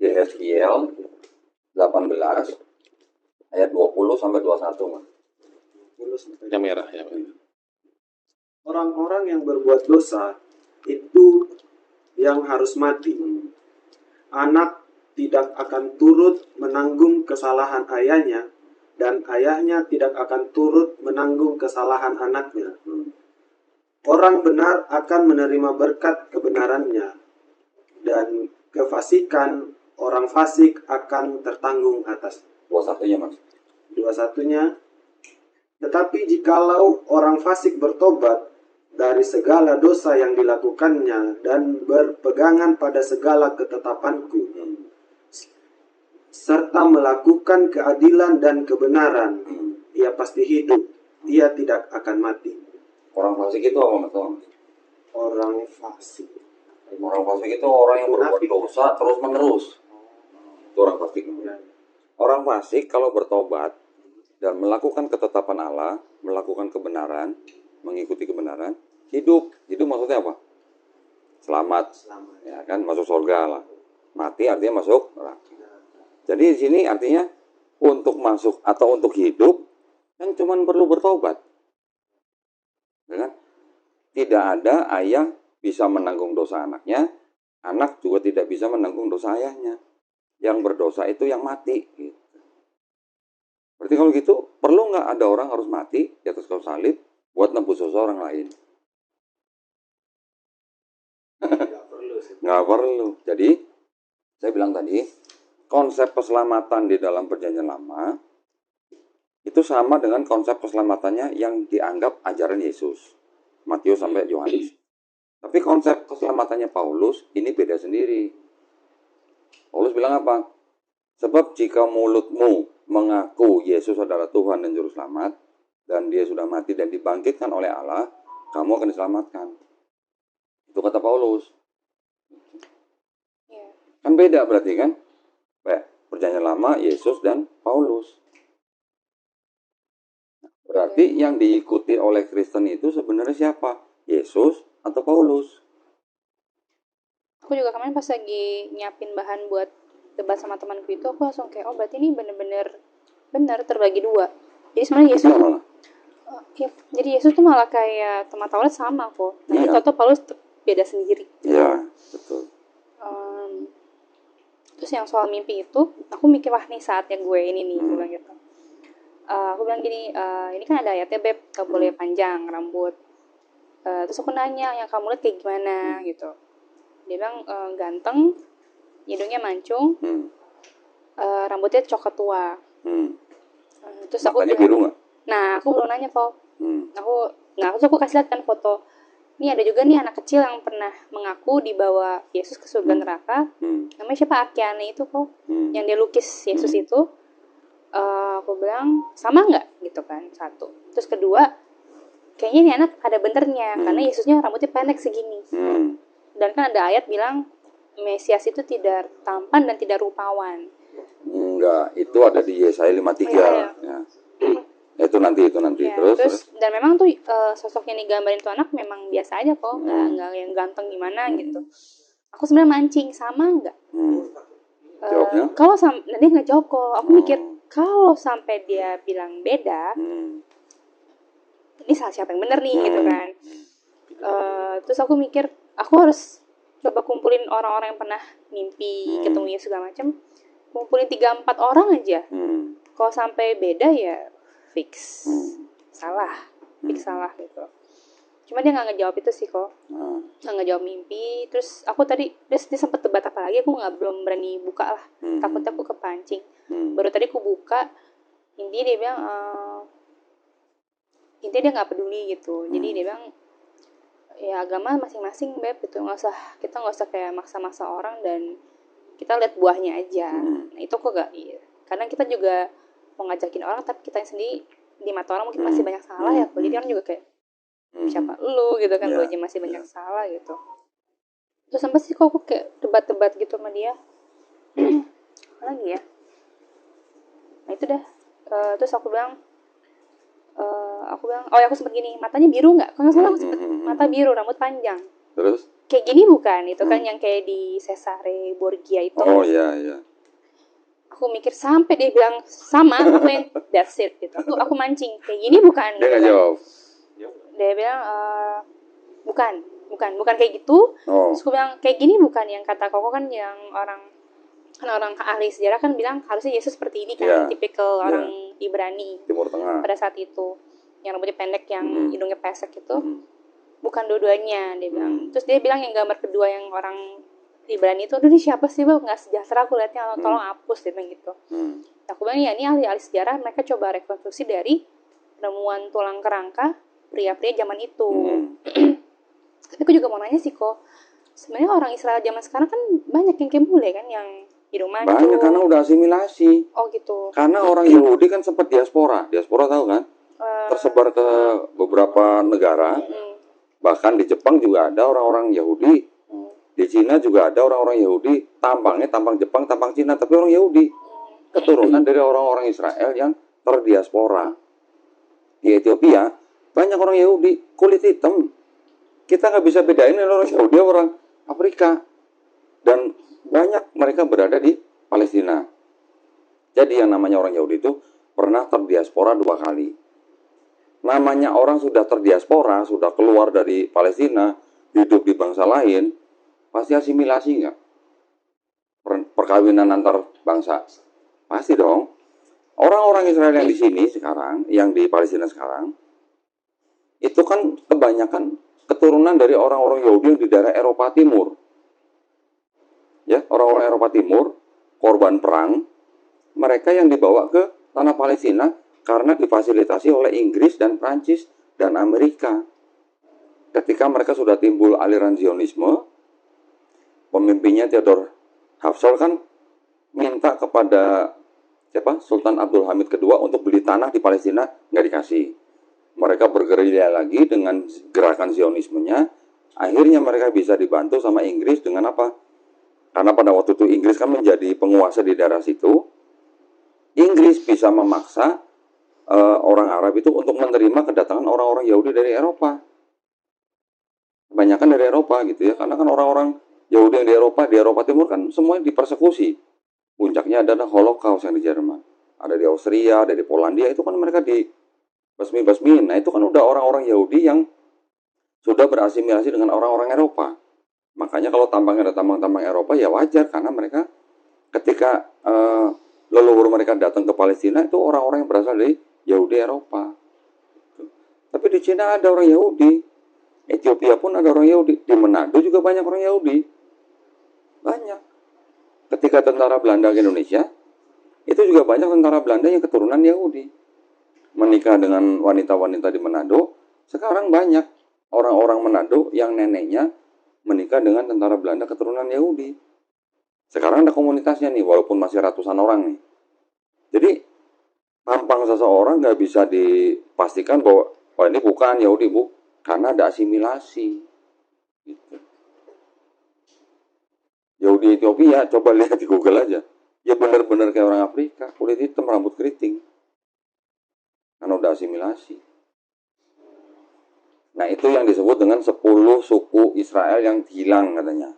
Yeskiel 18 ayat 20 sampai 21, Mas. Yang merah, ya. Orang-orang yang berbuat dosa itu yang harus mati. Anak tidak akan turut menanggung kesalahan ayahnya, dan ayahnya tidak akan turut menanggung kesalahan anaknya. orang benar akan menerima berkat kebenarannya, dan kefasikan orang fasik akan tertanggung atas. 21-nya Mas. 21-nya, tetapi jikalau orang fasik bertobat dari segala dosa yang dilakukannya dan berpegangan pada segala ketetapanku, serta melakukan keadilan dan kebenaran, ia pasti hidup, ia tidak akan mati. Orang fasik itu apa Mas? Orang fasik. Orang fasik itu orang yang berbuat dosa terus menerus. Itu orang fasik. Orang fasik kalau bertobat dan melakukan ketetapan Allah, melakukan kebenaran, mengikuti kebenaran, hidup. Hidup maksudnya apa? Selamat. Ya kan, masuk surga lah. Mati artinya masuk neraka. Jadi di sini artinya untuk masuk atau untuk hidup kan cuma perlu bertobat. Ya kan? Tidak ada ayah bisa menanggung dosa anaknya, anak juga tidak bisa menanggung dosa ayahnya. Yang berdosa itu yang mati. Gitu. Berarti kalau gitu, perlu nggak ada orang harus mati di atas kayu salib buat nebus dosa orang lain? Nggak perlu. Jadi, saya bilang tadi, konsep keselamatan di dalam perjanjian lama itu sama dengan konsep keselamatannya yang dianggap ajaran Yesus. Matius sampai Yohanes. Tapi konsep keselamatannya Paulus ini beda sendiri. Paulus bilang apa? Sebab jika mulutmu mengaku Yesus adalah Tuhan dan Juru Selamat, dan dia sudah mati dan dibangkitkan oleh Allah, kamu akan diselamatkan. Itu kata Paulus. Kan beda berarti kan? Perjanjian lama Yesus dan Paulus. Berarti yang diikuti oleh Kristen itu sebenarnya siapa? Yesus atau Paulus? Aku juga kemarin pas lagi nyiapin bahan buat debat sama temanku itu, aku langsung kayak, oh berarti ini bener-bener benar terbagi dua. Jadi sebenarnya Yesus ya, jadi Yesus tuh malah kayak teman Taurat sama kok. Tapi atau Paulus beda sendiri. Iya, betul. Terus yang soal mimpi itu, aku mikir wah nih saatnya gue ini nih, gue bilang gitu. Aku bilang gini, ini kan ada ayatnya Beb, gak boleh panjang rambut. Terus aku nanya, yang kamu lihat kayak gimana gitu. Dia bilang ganteng, hidungnya mancung, rambutnya coklat tua. Terus aku bilang, biru nggak? Nah, aku belum nanya kok. Terus aku kasih lihat kan foto. Ini ada juga nih anak kecil yang pernah mengaku dibawa Yesus ke surga neraka. Namanya siapa? Akiane itu kok. Yang dia lukis Yesus itu. Aku bilang, sama nggak? Gitu kan, satu. Terus kedua, kayaknya ini anak ada benernya. Karena Yesusnya rambutnya pendek segini. Dan kan ada ayat bilang, Mesias itu tidak tampan dan tidak rupawan. Enggak, itu ada di Yesaya 53. Ya. Itu nanti. Ya, terus dan memang tuh sosok yang digambarin tuh anak memang biasa aja kok, nggak yang ganteng gimana gitu. Aku sebenarnya mancing, sama nggak? Jawabnya? Kalau dia nggak jawab kok. Aku mikir kalau sampai dia bilang beda, ini salah siapa yang bener nih gitu kan? Terus aku mikir aku harus coba kumpulin orang-orang yang pernah mimpi ketemu Yesus segala macam, kumpulin 3-4 orang aja. Kalau sampai beda ya fix salah gitu. Cuma dia nggak ngejawab itu sih kok, nggak ngejawab mimpi. Terus aku tadi dia sempat debat apa lagi, aku belum berani buka lah, takutnya aku kepancing. Baru tadi aku buka, intinya dia bilang intinya dia nggak peduli gitu. Jadi dia bilang ya agama masing-masing Beb gitu, kita nggak usah kayak maksa-maksa orang dan kita lihat buahnya aja. Nah itu kok gak iya, karena kita juga mau ngajakin orang tapi kita sendiri di mata orang mungkin masih banyak salah ya. Jadi orang juga kayak siapa lu gitu kan, gue aja masih banyak salah gitu. Terus sampai sih kok aku kayak debat-debat gitu sama dia. Lagi ya. Nah itu dah. Terus aku bilang oh ya aku sempet gini, matanya biru nggak? Kalau nggak salah aku sempet mata biru, rambut panjang. Terus? Kayak gini bukan? Itu kan yang kayak di Cesare Borgia itu. Oh iya. Aku mikir sampai dia bilang sama, aku yang that's it gitu. Aku mancing, kayak gini bukan? Dia nggak jawab. Dia bilang bukan kayak gitu. Terus aku bilang kayak gini bukan, yang kata Koko kan yang orang ahli sejarah kan bilang harusnya Yesus seperti ini kan, tipikal orang Ibrani Timur Tengah pada saat itu, yang rambutnya pendek, yang hidungnya pesek itu. bukan dua-duanya, dia bilang. Terus dia bilang yang gambar kedua yang orang Ibrani itu, aduh ini siapa sih bang, nggak sejahtera aku liatnya, tolong hapus, dia bilang gitu. Aku bilang ya ini ahli-ahli sejarah, mereka coba rekonstruksi dari penemuan tulang kerangka pria-pria zaman itu. Tapi aku juga mau nanya sih kok, sebenarnya orang Israel zaman sekarang kan banyak yang kayak bule kan, yang hidung mancung. Banyak karena udah asimilasi. Oh gitu. Karena orang Yahudi kan sempat diaspora tahu kan? Tersebar ke beberapa negara. Bahkan di Jepang juga ada orang-orang Yahudi. Di Cina juga ada orang-orang Yahudi, tampangnya tampang Jepang, tampang Cina, tapi orang Yahudi. Keturunan dari orang-orang Israel yang terdiaspora. Di Ethiopia banyak orang Yahudi kulit hitam. Kita nggak bisa bedain orang Yahudi orang Afrika. Dan banyak mereka berada di Palestina. Jadi yang namanya orang Yahudi itu pernah terdiaspora 2 kali. Namanya orang sudah terdiaspora, sudah keluar dari Palestina, hidup di bangsa lain, pasti asimilasi nggak? Perkawinan antar bangsa? Pasti dong. Orang-orang Israel yang di sini sekarang, yang di Palestina sekarang, itu kan kebanyakan keturunan dari orang-orang Yahudi yang di daerah Eropa Timur. Ya, orang-orang Eropa Timur, korban perang, mereka yang dibawa ke tanah Palestina karena difasilitasi oleh Inggris dan Prancis dan Amerika. Ketika mereka sudah timbul aliran Zionisme, pemimpinnya Theodor Herzl kan minta kepada Sultan Abdul Hamid II untuk beli tanah di Palestina, nggak dikasih. Mereka bergerilya lagi dengan gerakan Zionismenya. Akhirnya mereka bisa dibantu sama Inggris dengan apa? Karena pada waktu itu Inggris kan menjadi penguasa di daerah situ. Inggris bisa memaksa orang Arab itu untuk menerima kedatangan orang-orang Yahudi dari Eropa. Kebanyakan dari Eropa gitu ya. Karena kan orang-orang Yahudi yang di Eropa Timur kan semuanya dipersekusi. Puncaknya adalah Holocaust yang di Jerman. Ada di Austria, ada di Polandia, itu kan mereka di basmi-basmiin. Nah itu kan udah orang-orang Yahudi yang sudah berasimilasi dengan orang-orang Eropa. Makanya kalau tambangnya ada tambang-tambang Eropa ya wajar, karena mereka ketika leluhur mereka datang ke Palestina itu orang-orang yang berasal dari Yahudi Eropa. Tapi di Cina ada orang Yahudi, Ethiopia pun ada orang Yahudi, di Manado juga banyak orang Yahudi. Banyak. Ketika tentara Belanda ke Indonesia, itu juga banyak tentara Belanda yang keturunan Yahudi. Menikah dengan wanita-wanita di Manado, sekarang banyak orang-orang Manado yang neneknya menikah dengan tentara Belanda keturunan Yahudi. Sekarang ada komunitasnya nih, walaupun masih ratusan orang nih. Jadi, tampang seseorang nggak bisa dipastikan bahwa ini bukan Yahudi, karena ada asimilasi. Gitu. Yahudi Ethiopia, coba lihat di Google aja. Ya benar-benar kayak orang Afrika, kulit hitam, rambut keriting. Karena udah asimilasi. Nah itu yang disebut dengan 10 suku Israel yang hilang katanya.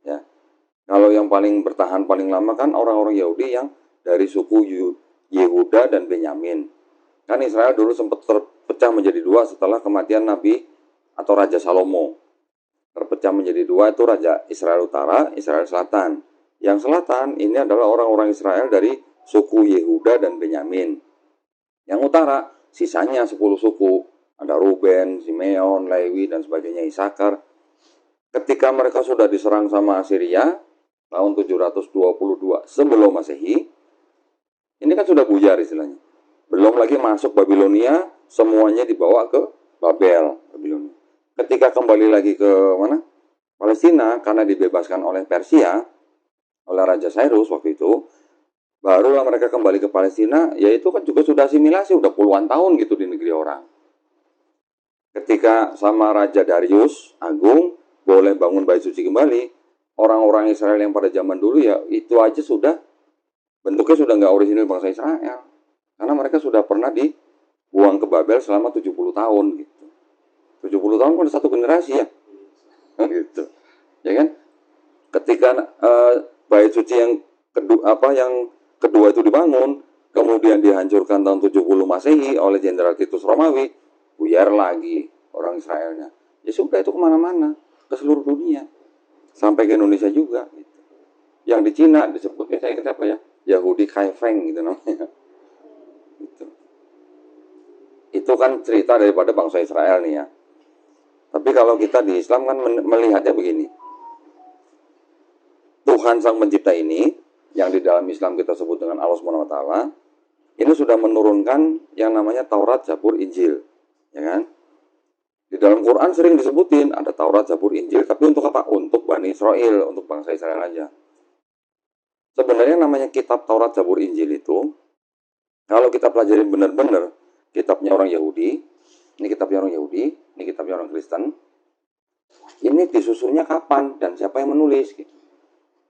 Ya. Kalau yang paling bertahan paling lama kan orang-orang Yahudi yang dari suku Yehuda dan Benyamin. Kan Israel dulu sempat terpecah menjadi 2 setelah kematian Nabi atau Raja Salomo. Terpecah menjadi 2 itu Raja Israel Utara, Israel Selatan. Yang selatan ini adalah orang-orang Israel dari suku Yehuda dan Benyamin. Yang utara sisanya 10 suku. Ada Ruben, Simeon, Lewi, dan sebagainya, Isakar. Ketika mereka sudah diserang sama Assyria, tahun 722 sebelum Masehi, ini kan sudah bujar istilahnya. Belum lagi masuk Babilonia, semuanya dibawa ke Babel, Babilonia. Ketika kembali lagi ke mana? Palestina, karena dibebaskan oleh Persia, oleh Raja Cyrus waktu itu, barulah mereka kembali ke Palestina, yaitu kan juga sudah asimilasi, udah puluhan tahun gitu di negeri orang. Ketika sama Raja Darius Agung boleh bangun bait suci kembali, orang-orang Israel yang pada zaman dulu ya itu aja sudah bentuknya sudah nggak orisinil bangsa Israel, karena mereka sudah pernah dibuang ke Babel selama 70 tahun gitu. 70 tahun kan satu generasi ya, gitu, ya kan? Ketika bait suci yang kedua itu dibangun, kemudian dihancurkan tahun 70 Masehi oleh Jenderal Titus Romawi, buyar lagi orang Israelnya. Ya sudah itu kemana-mana, ke seluruh dunia, sampai ke Indonesia juga. Gitu. Yang di Cina disebutnya saya ingat apa ya, Yahudi Kaifeng gitu namanya. Gitu. Itu kan cerita daripada bangsa Israel nih ya. Tapi kalau kita di Islam kan melihatnya begini. Tuhan Sang Pencipta ini, yang di dalam Islam kita sebut dengan Allah Subhanahu wa taala, ini sudah menurunkan yang namanya Taurat, Zabur, Injil, ya kan? Di dalam Quran sering disebutin ada Taurat, Zabur, Injil, tapi untuk apa? Untuk Bani Israel, untuk bangsa Israel aja. Sebenarnya namanya kitab Taurat, Zabur, Injil itu, kalau kita pelajarin benar-benar, kitabnya orang Yahudi, ini kitabnya orang Yahudi, ini kitabnya orang Kristen, ini disusunnya kapan dan siapa yang menulis, gitu.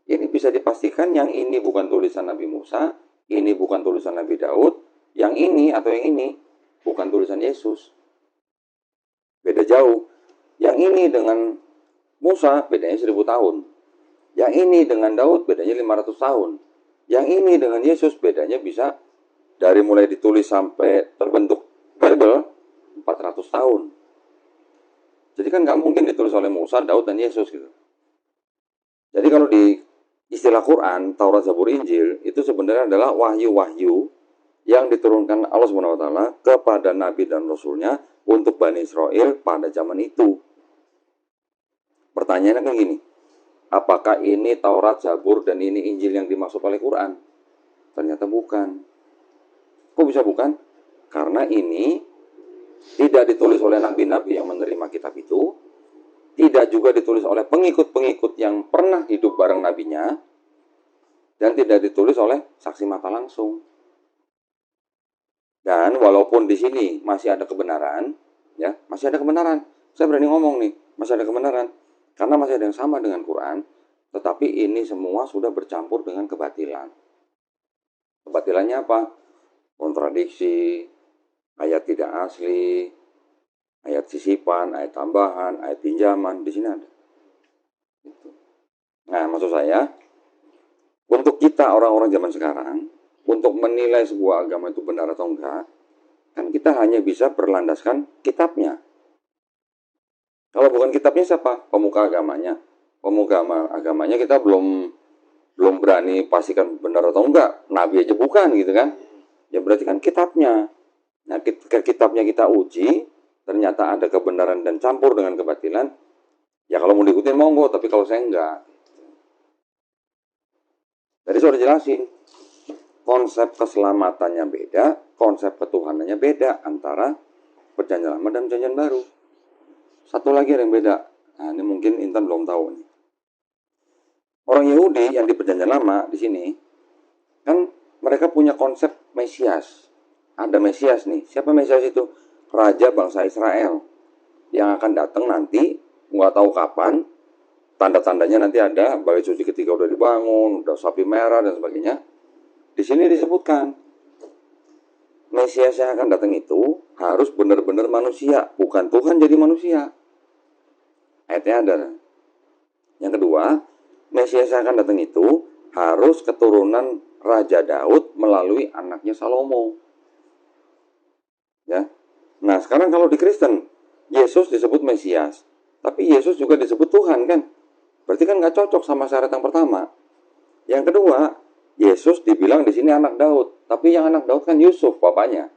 Ini bisa dipastikan yang ini bukan tulisan Nabi Musa, ini bukan tulisan Nabi Daud, yang ini atau yang ini bukan tulisan Yesus. Beda jauh. Yang ini dengan Musa bedanya 1000 tahun. Yang ini dengan Daud bedanya 500 tahun. Yang ini dengan Yesus bedanya bisa dari mulai ditulis sampai terbentuk Bible 400 tahun. Jadi kan nggak mungkin ditulis oleh Musa, Daud, dan Yesus gitu. Jadi kalau di istilah Quran, Taurat, Zabur, Injil itu sebenarnya adalah wahyu-wahyu yang diturunkan Allah Subhanahu wa taala kepada nabi dan rasulnya untuk Bani Israel pada zaman itu. Pertanyaannya kan gini, apakah ini Taurat, Zabur, dan ini Injil yang dimaksud oleh Quran? Ternyata bukan. Kok bisa bukan? Karena ini tidak ditulis oleh nabi-nabi yang menerima kitab itu, tidak juga ditulis oleh pengikut-pengikut yang pernah hidup bareng nabinya, dan tidak ditulis oleh saksi mata langsung. Dan walaupun di sini masih ada kebenaran, ya masih ada kebenaran. Saya berani ngomong nih, masih ada kebenaran, karena masih ada yang sama dengan Quran, tetapi ini semua sudah bercampur dengan kebatilan. Kebatilannya apa? Kontradiksi, ayat tidak asli, ayat sisipan, ayat tambahan, ayat pinjaman, di sini ada. Nah, maksud saya, untuk kita orang-orang zaman sekarang, untuk menilai sebuah agama itu benar atau enggak, kan kita hanya bisa berlandaskan kitabnya. Kalau bukan kitabnya siapa? Pemuka agamanya. Pemuka agamanya kita belum berani pastikan benar atau enggak. Nabi aja bukan gitu kan. Ya berarti kan kitabnya. Nah, ketika kitabnya kita uji, ternyata ada kebenaran dan campur dengan kebatilan, ya kalau mau diikutin monggo, tapi kalau saya enggak. Jadi saya udah jelasin, konsep keselamatannya beda, konsep ketuhanannya beda antara perjanjian lama dan perjanjian baru. Satu lagi yang beda, nah ini mungkin Intan belum tahu nih. Orang Yahudi yang di perjanjian lama di sini, kan mereka punya konsep Mesias. Ada Mesias nih, siapa Mesias itu? Raja bangsa Israel yang akan datang nanti, nggak tahu kapan, tanda-tandanya nanti ada, bait suci ketika udah dibangun, udah sapi merah dan sebagainya. Di sini disebutkan, Mesias yang akan datang itu harus benar-benar manusia, bukan Tuhan jadi manusia. Ayatnya ada. Yang kedua, Mesias yang akan datang itu harus keturunan Raja Daud melalui anaknya Salomo. Ya. Nah, sekarang kalau di Kristen, Yesus disebut Mesias, tapi Yesus juga disebut Tuhan kan? Berarti kan nggak cocok sama syarat yang pertama. Yang kedua, Yesus dibilang di sini anak Daud, tapi yang anak Daud kan Yusuf bapaknya.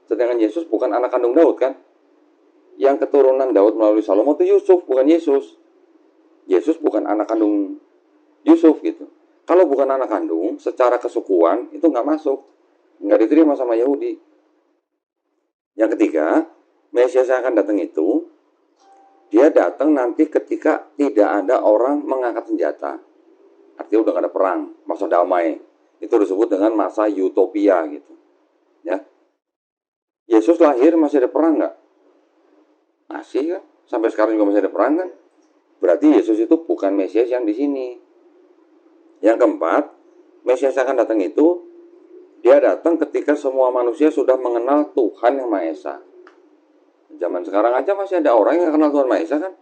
Sedangkan Yesus bukan anak kandung Daud kan? Yang keturunan Daud melalui Salomo itu Yusuf, bukan Yesus. Yesus bukan anak kandung Yusuf gitu. Kalau bukan anak kandung, secara kesukuan itu nggak masuk, nggak diterima sama Yahudi. Yang ketiga, Mesias yang akan datang itu, dia datang nanti ketika tidak ada orang mengangkat senjata. Artinya udah gak ada perang, masa damai. Itu disebut dengan masa utopia gitu. Ya. Yesus lahir masih ada perang nggak? Masih kan? Sampai sekarang juga masih ada perang kan? Berarti Yesus itu bukan Mesias yang di sini. Yang keempat, Mesias yang akan datang itu, dia datang ketika semua manusia sudah mengenal Tuhan yang Maha Esa. Zaman sekarang aja masih ada orang yang kenal Tuhan Maha Esa kan?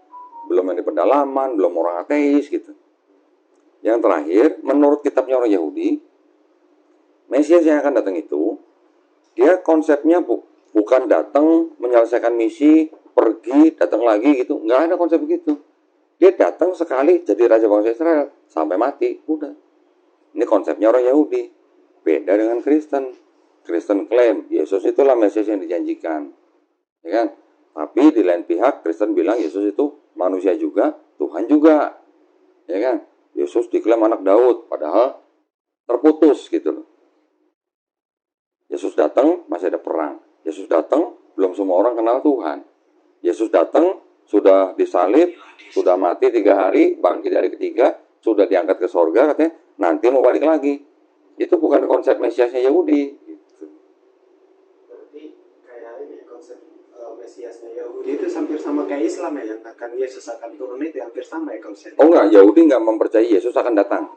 Belum yang di pedalaman, belum orang ateis gitu. Yang terakhir, menurut kitabnya orang Yahudi, Mesias yang akan datang itu, dia konsepnya bukan datang menyelesaikan misi, pergi, datang lagi gitu. Nggak ada konsep begitu. Dia datang sekali jadi Raja bangsa Israel, sampai mati, udah. Ini konsepnya orang Yahudi. Beda dengan Kristen. Kristen klaim, Yesus itulah Mesias yang dijanjikan. Ya kan? Tapi di lain pihak Kristen bilang Yesus itu manusia juga, Tuhan juga. Ya kan? Yesus diklaim anak Daud, padahal terputus gitu loh. Yesus datang, masih ada perang. Yesus datang, belum semua orang kenal Tuhan. Yesus datang, sudah disalib, sudah mati 3 hari, bangkit dari ketiga, sudah diangkat ke sorga, katanya nanti mau balik lagi. Itu bukan konsep Mesiasnya Yahudi. Berarti kayak ini konsep Mesiasnya Yahudi itu hampir sama kayak Islam ya, yang akan Yesus akan turun itu hampir sama ya konsepnya. Oh enggak, Yahudi enggak mempercayai Yesus akan datang.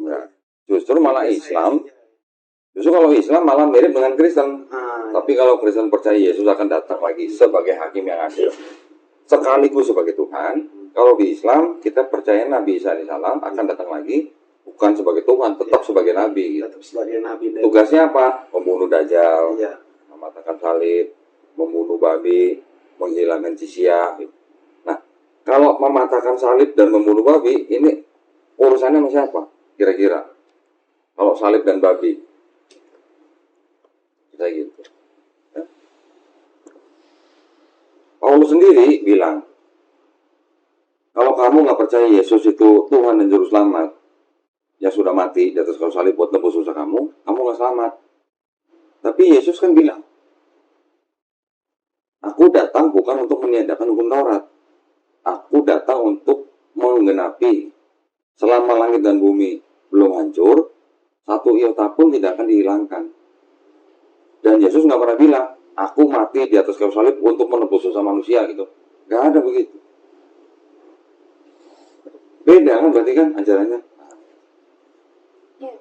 Enggak. Justru malah Islam, justru kalau Islam malah mirip dengan Kristen. Tapi kalau Kristen percaya Yesus akan datang lagi sebagai hakim yang adil, sekaligus sebagai Tuhan. Kalau di Islam kita percaya Nabi Isa alaihissalam akan datang lagi, bukan sebagai Tuhan, tetap sebagai Nabi. Tetap sebagai Nabi. Tugasnya apa? Membunuh Dajjal, Iya. mematahkan salib, membunuh babi, menghilangkan jizya. Nah, kalau mematahkan salib dan membunuh babi, ini urusannya sama siapa? Kira-kira? Kalau salib dan babi, kita gitu. Ya. Paulus sendiri bilang, kalau kamu nggak percaya Yesus itu Tuhan dan Juru Selamat, yang sudah mati di atas kayu salib buat nebus dosa kamu nggak selamat. Tapi Yesus kan bilang, aku datang bukan untuk meniadakan hukum Taurat. Aku datang untuk menggenapi. Selama langit dan bumi belum hancur, satu iota pun tidak akan dihilangkan. Dan Yesus nggak pernah bilang, aku mati di atas kayu salib untuk menebus dosa manusia gitu. Nggak ada begitu. Beda kan berarti kan ajarannya. Iya,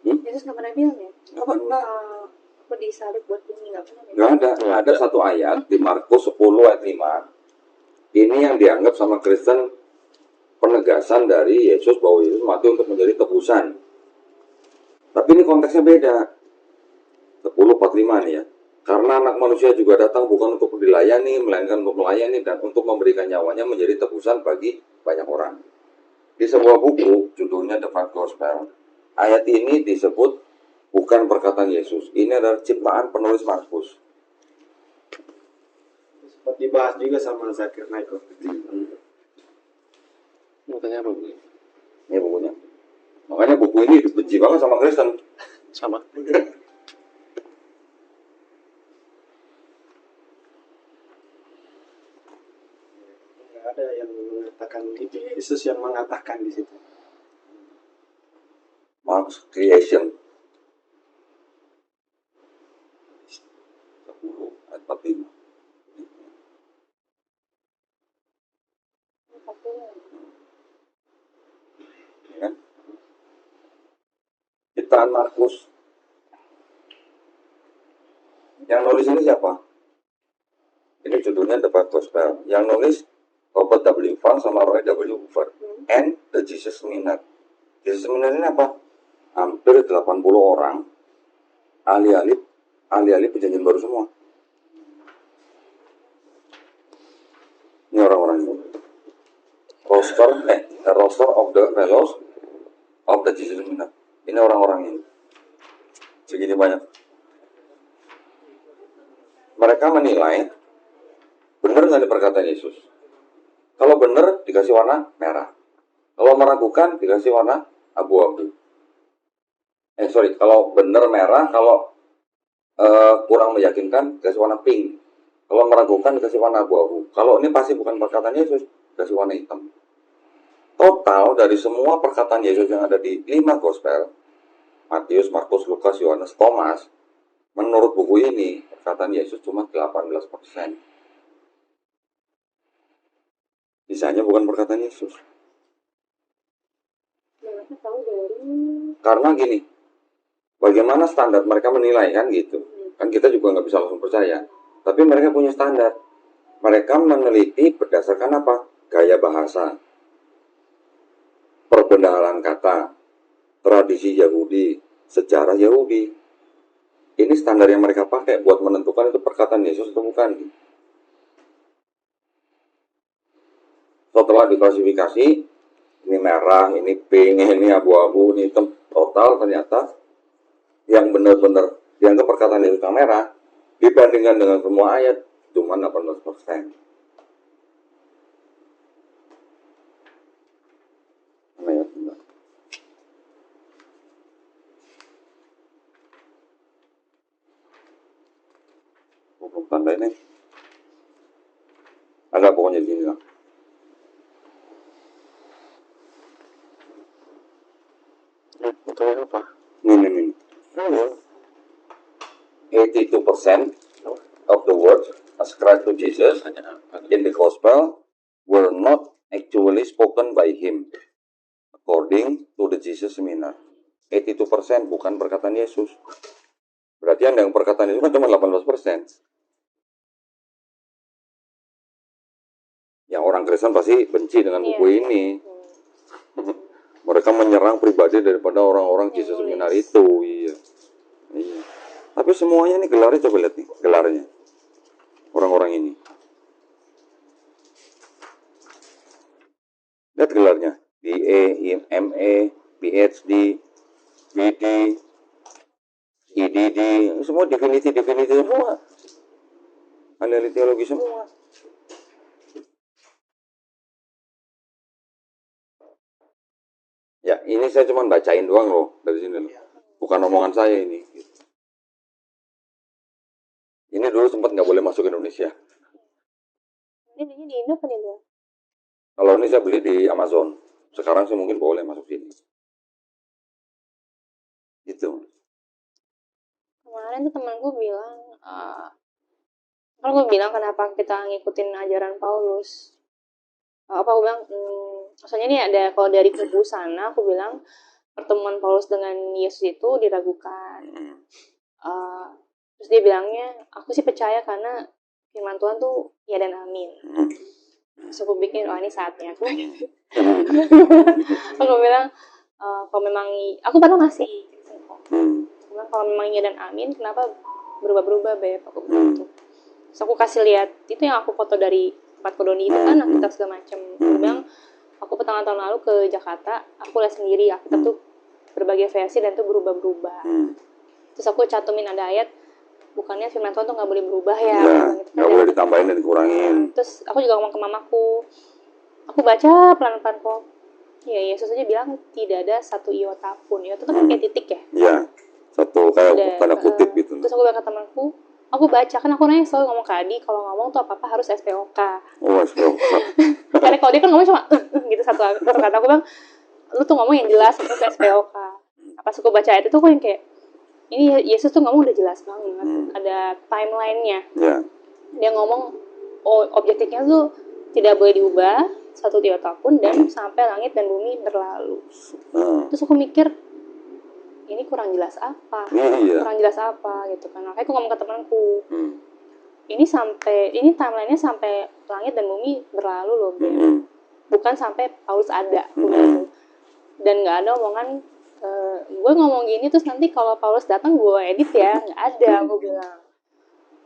Yesus nggak pernah bilang ya. Aku disalib buat bumi, nggak pernah. Nggak ada. Ada satu ayat di Markus 10 ayat 5. Ini yang dianggap sama Kristen penegasan dari Yesus bahwa Yesus mati untuk menjadi tebusan. Tapi ini konteksnya beda. 10:45 nih ya. Karena anak manusia juga datang bukan untuk dilayani, melainkan untuk melayani dan untuk memberikan nyawanya menjadi tebusan bagi banyak orang. Di sebuah buku, judulnya The Five Gospel, ayat ini disebut bukan perkataan Yesus. Ini adalah ciptaan penulis Markus. Sempat dibahas juga sama Zakir Naiko. Mau tanya apa, Bu? Ini bukunya. Makanya buku ini dibenci banget sama Kristen. Sama. Nggak ada yang mengatakan itu, Yesus yang mengatakan di situ. Marx Creation 10 ayat 45. Ya kan? Ciptaan Markus. Yang nulis ini siapa? Ini judulnya The Five Gospel. Yang nulis Robert W. Funk sama Roy W. Hoover. And the Jesus Minute. Jesus Minute ini apa? Hampir 80 orang ahli-ahli perjanjian baru semua. Ini orang-orang ini. Roster of the Fellows of the Jesus Minute. Ini orang-orang ini. Segini banyak. Mereka menilai benar nggak perkataan Yesus. Kalau benar dikasih warna merah. Kalau meragukan dikasih warna abu-abu. Kalau benar merah, kalau kurang meyakinkan dikasih warna pink. Kalau meragukan dikasih warna abu-abu. Kalau ini pasti bukan perkataan Yesus, dikasih warna hitam. Total dari semua perkataan Yesus yang ada di 5 gospel, Matius, Markus, Lukas, Yohanes, Thomas, menurut buku ini perkataan Yesus cuma 18%. Sisanya bukan perkataan Yesus. Karena gini, bagaimana standar mereka menilai kan gitu. Kan kita juga nggak bisa langsung percaya. Tapi mereka punya standar. Mereka meneliti berdasarkan apa? Gaya bahasa, perbendaharaan kata, tradisi Yahudi, sejarah Yahudi. Ini standar yang mereka pakai buat menentukan itu perkataan Yesus atau bukan. Setelah diklasifikasi, ini merah, ini pink, ini abu-abu, ini hitam, total ternyata yang benar-benar dianggap perkataan Yesus yang merah dibandingkan dengan semua ayat cuma 18%. Mana ya? Bentar. Belum tanda ini. Agak pokoknya di sini lah. Itu apa? Ini. 82% of the words ascribed to Jesus in the gospel were not actually spoken by him according to the Jesus seminar. 82% bukan perkataan Yesus. Berarti yang perkataan itu kan cuma 18%. Yang orang Kristen pasti benci dengan buku ini. Mereka menyerang pribadi daripada orang-orang Jesus seminar itu. Iya. Tapi semuanya nih gelarnya, coba lihat nih gelarnya. Orang-orang ini. Lihat gelarnya. BA, MA, PhD, BD, EDD, semua definisi semua. Ahli teologi semua. Ya, ini saya cuma bacain doang loh dari sini loh. Bukan omongan saya ini. Ini dulu sempat nggak boleh masuk Indonesia. Ini di Indo kan itu? Kalau ini saya beli di Amazon. Sekarang sih mungkin boleh masuk sini. Gitu. Kemarin tuh temanku bilang, kalau gue bilang kenapa kita ngikutin ajaran Paulus. Apa aku bilang, maksudnya ini ada, kalau dari kubu sana, aku bilang pertemuan Paulus dengan Yesus itu diragukan. Terus dia bilangnya, aku sih percaya karena firman Tuhan tuh ya dan amin. Terus aku bikin, ini saatnya. Aku bilang, kalau memang, aku padahal masih, aku bilang kalau memang ya dan amin, kenapa berubah-berubah, Beb? Aku bilang gitu. Terus aku kasih lihat, itu yang aku foto dari tempat Kodoni itu kan, Alkitab segala macam. Aku bilang, aku tahun lalu ke Jakarta, aku lihat sendiri Alkitab tuh berbagai versi dan tuh berubah-berubah. Terus aku cantumin ada ayat, bukannya firman Tuhan tuh nggak boleh berubah ya, gitu. Nggak boleh ditambahin dan dikurangin. Terus aku juga ngomong ke mamaku, aku baca pelan-pelan kok. Ya Yesus aja bilang tidak ada satu iota pun. Iota itu kan kayak titik ya. Iya, satu kayak tanda kutip gitu. Terus aku bilang ke temanku, aku baca kan aku nanya selalu ngomong ke Adi, kalau ngomong tuh apa harus SPOK. Oh SPOK. Karena kalau dia kan ngomong cuma gitu satu kata, aku bilang lu tuh ngomong yang jelas itu ke SPOK. Pas aku baca itu tuh aku yang kayak ini Yesus tuh ngomong udah jelas banget, ada timelinenya. Dia ngomong objektifnya tuh tidak boleh diubah satu iota pun dan sampai langit dan bumi berlalu. Terus aku mikir ini kurang jelas apa, kurang jelas apa gitu kan. Makanya aku ngomong ke temanku, ini timelinenya sampai langit dan bumi berlalu loh, bukan sampai Paulus ada, gitu. Dan nggak ada omongan gue ngomong gini terus nanti kalau Paulus datang gue edit ya, nggak ada, aku bilang.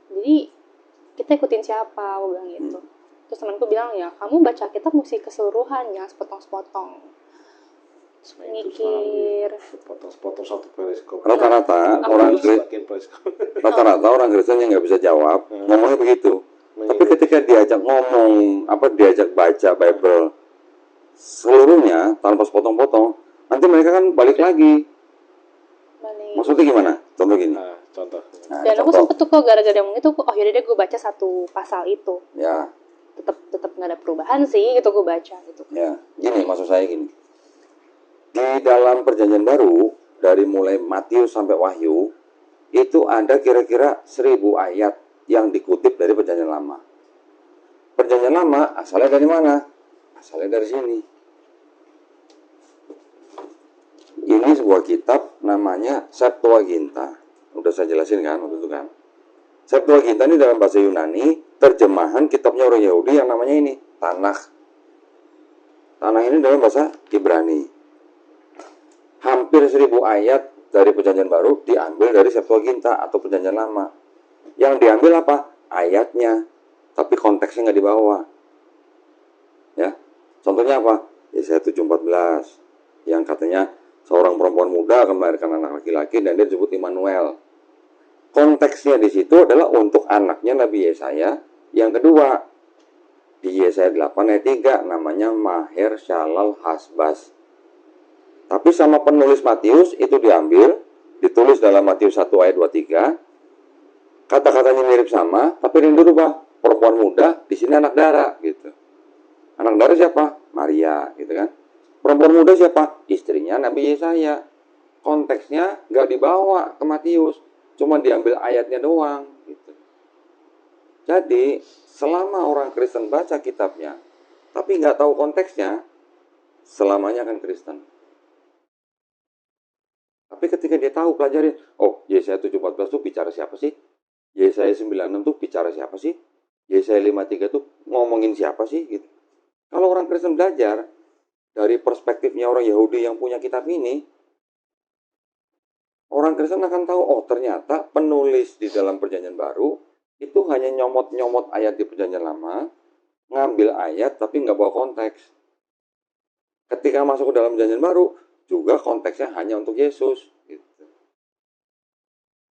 Jadi kita ikutin siapa, aku bilang gitu. Terus temanku bilang ya kamu baca kitab mesti keseluruhan, jangan sepotong-sepotong. Mikir sepotong-sepotong satu periskop. Rata-rata orang Kristen yang nggak bisa jawab ngomongnya begitu. Tapi ketika diajak ngomong, diajak baca Bible seluruhnya tanpa sepotong-potong, nanti mereka kan balik lagi. Maksudnya gimana? Contoh gini. Contoh. Dan aku sempet tuh kok gara-gara ngomong itu, yaudah deh gue baca satu pasal itu. Ya. Tetap nggak ada perubahan sih, gitu gue baca gitu. Ya, gini maksud saya gini. Di dalam Perjanjian Baru dari mulai Matius sampai Wahyu itu ada kira-kira 1000 ayat yang dikutip dari Perjanjian Lama. Perjanjian Lama asalnya dari mana? Asalnya dari sini. Ini sebuah kitab namanya Septuaginta. Udah saya jelasin kan waktu itu kan. Septuaginta ini dalam bahasa Yunani terjemahan kitabnya orang Yahudi yang namanya ini Tanakh. Tanakh ini dalam bahasa Ibrani. Hampir 1000 ayat dari Perjanjian Baru diambil dari Septuaginta atau Perjanjian Lama. Yang diambil apa? Ayatnya, tapi konteksnya nggak dibawa. Ya, contohnya apa? Yesaya 7:14 yang katanya seorang perempuan muda akan melahirkan anak laki-laki dan dia disebut Immanuel. Konteksnya di situ adalah untuk anaknya Nabi Yesaya Yang kedua, di Yesaya 8 ayat 3 namanya Maher Shalal Hasbas. Tapi sama penulis Matius itu diambil, ditulis dalam Matius 1 ayat 23. Kata-katanya mirip sama, tapi yang dirubah. Perempuan muda, di sini anak dara gitu. Anak dara siapa? Maria gitu kan. Perempuan muda siapa? Istrinya Nabi Yesaya. Konteksnya nggak dibawa ke Matius, cuma diambil ayatnya doang gitu. Jadi selama orang Kristen baca kitabnya tapi nggak tahu konteksnya, selamanya akan Kristen. Tapi ketika dia tahu, pelajarin, oh Yesaya 7:14 tuh bicara siapa sih? Yesaya 9:6 tuh bicara siapa sih? Yesaya 5:3 tuh ngomongin siapa sih gitu. Kalau orang Kristen belajar dari perspektifnya orang Yahudi yang punya kitab ini, orang Kristen akan tahu, oh ternyata penulis di dalam Perjanjian Baru itu hanya nyomot-nyomot ayat di Perjanjian Lama, ngambil ayat tapi nggak bawa konteks. Ketika masuk ke dalam Perjanjian Baru, juga konteksnya hanya untuk Yesus.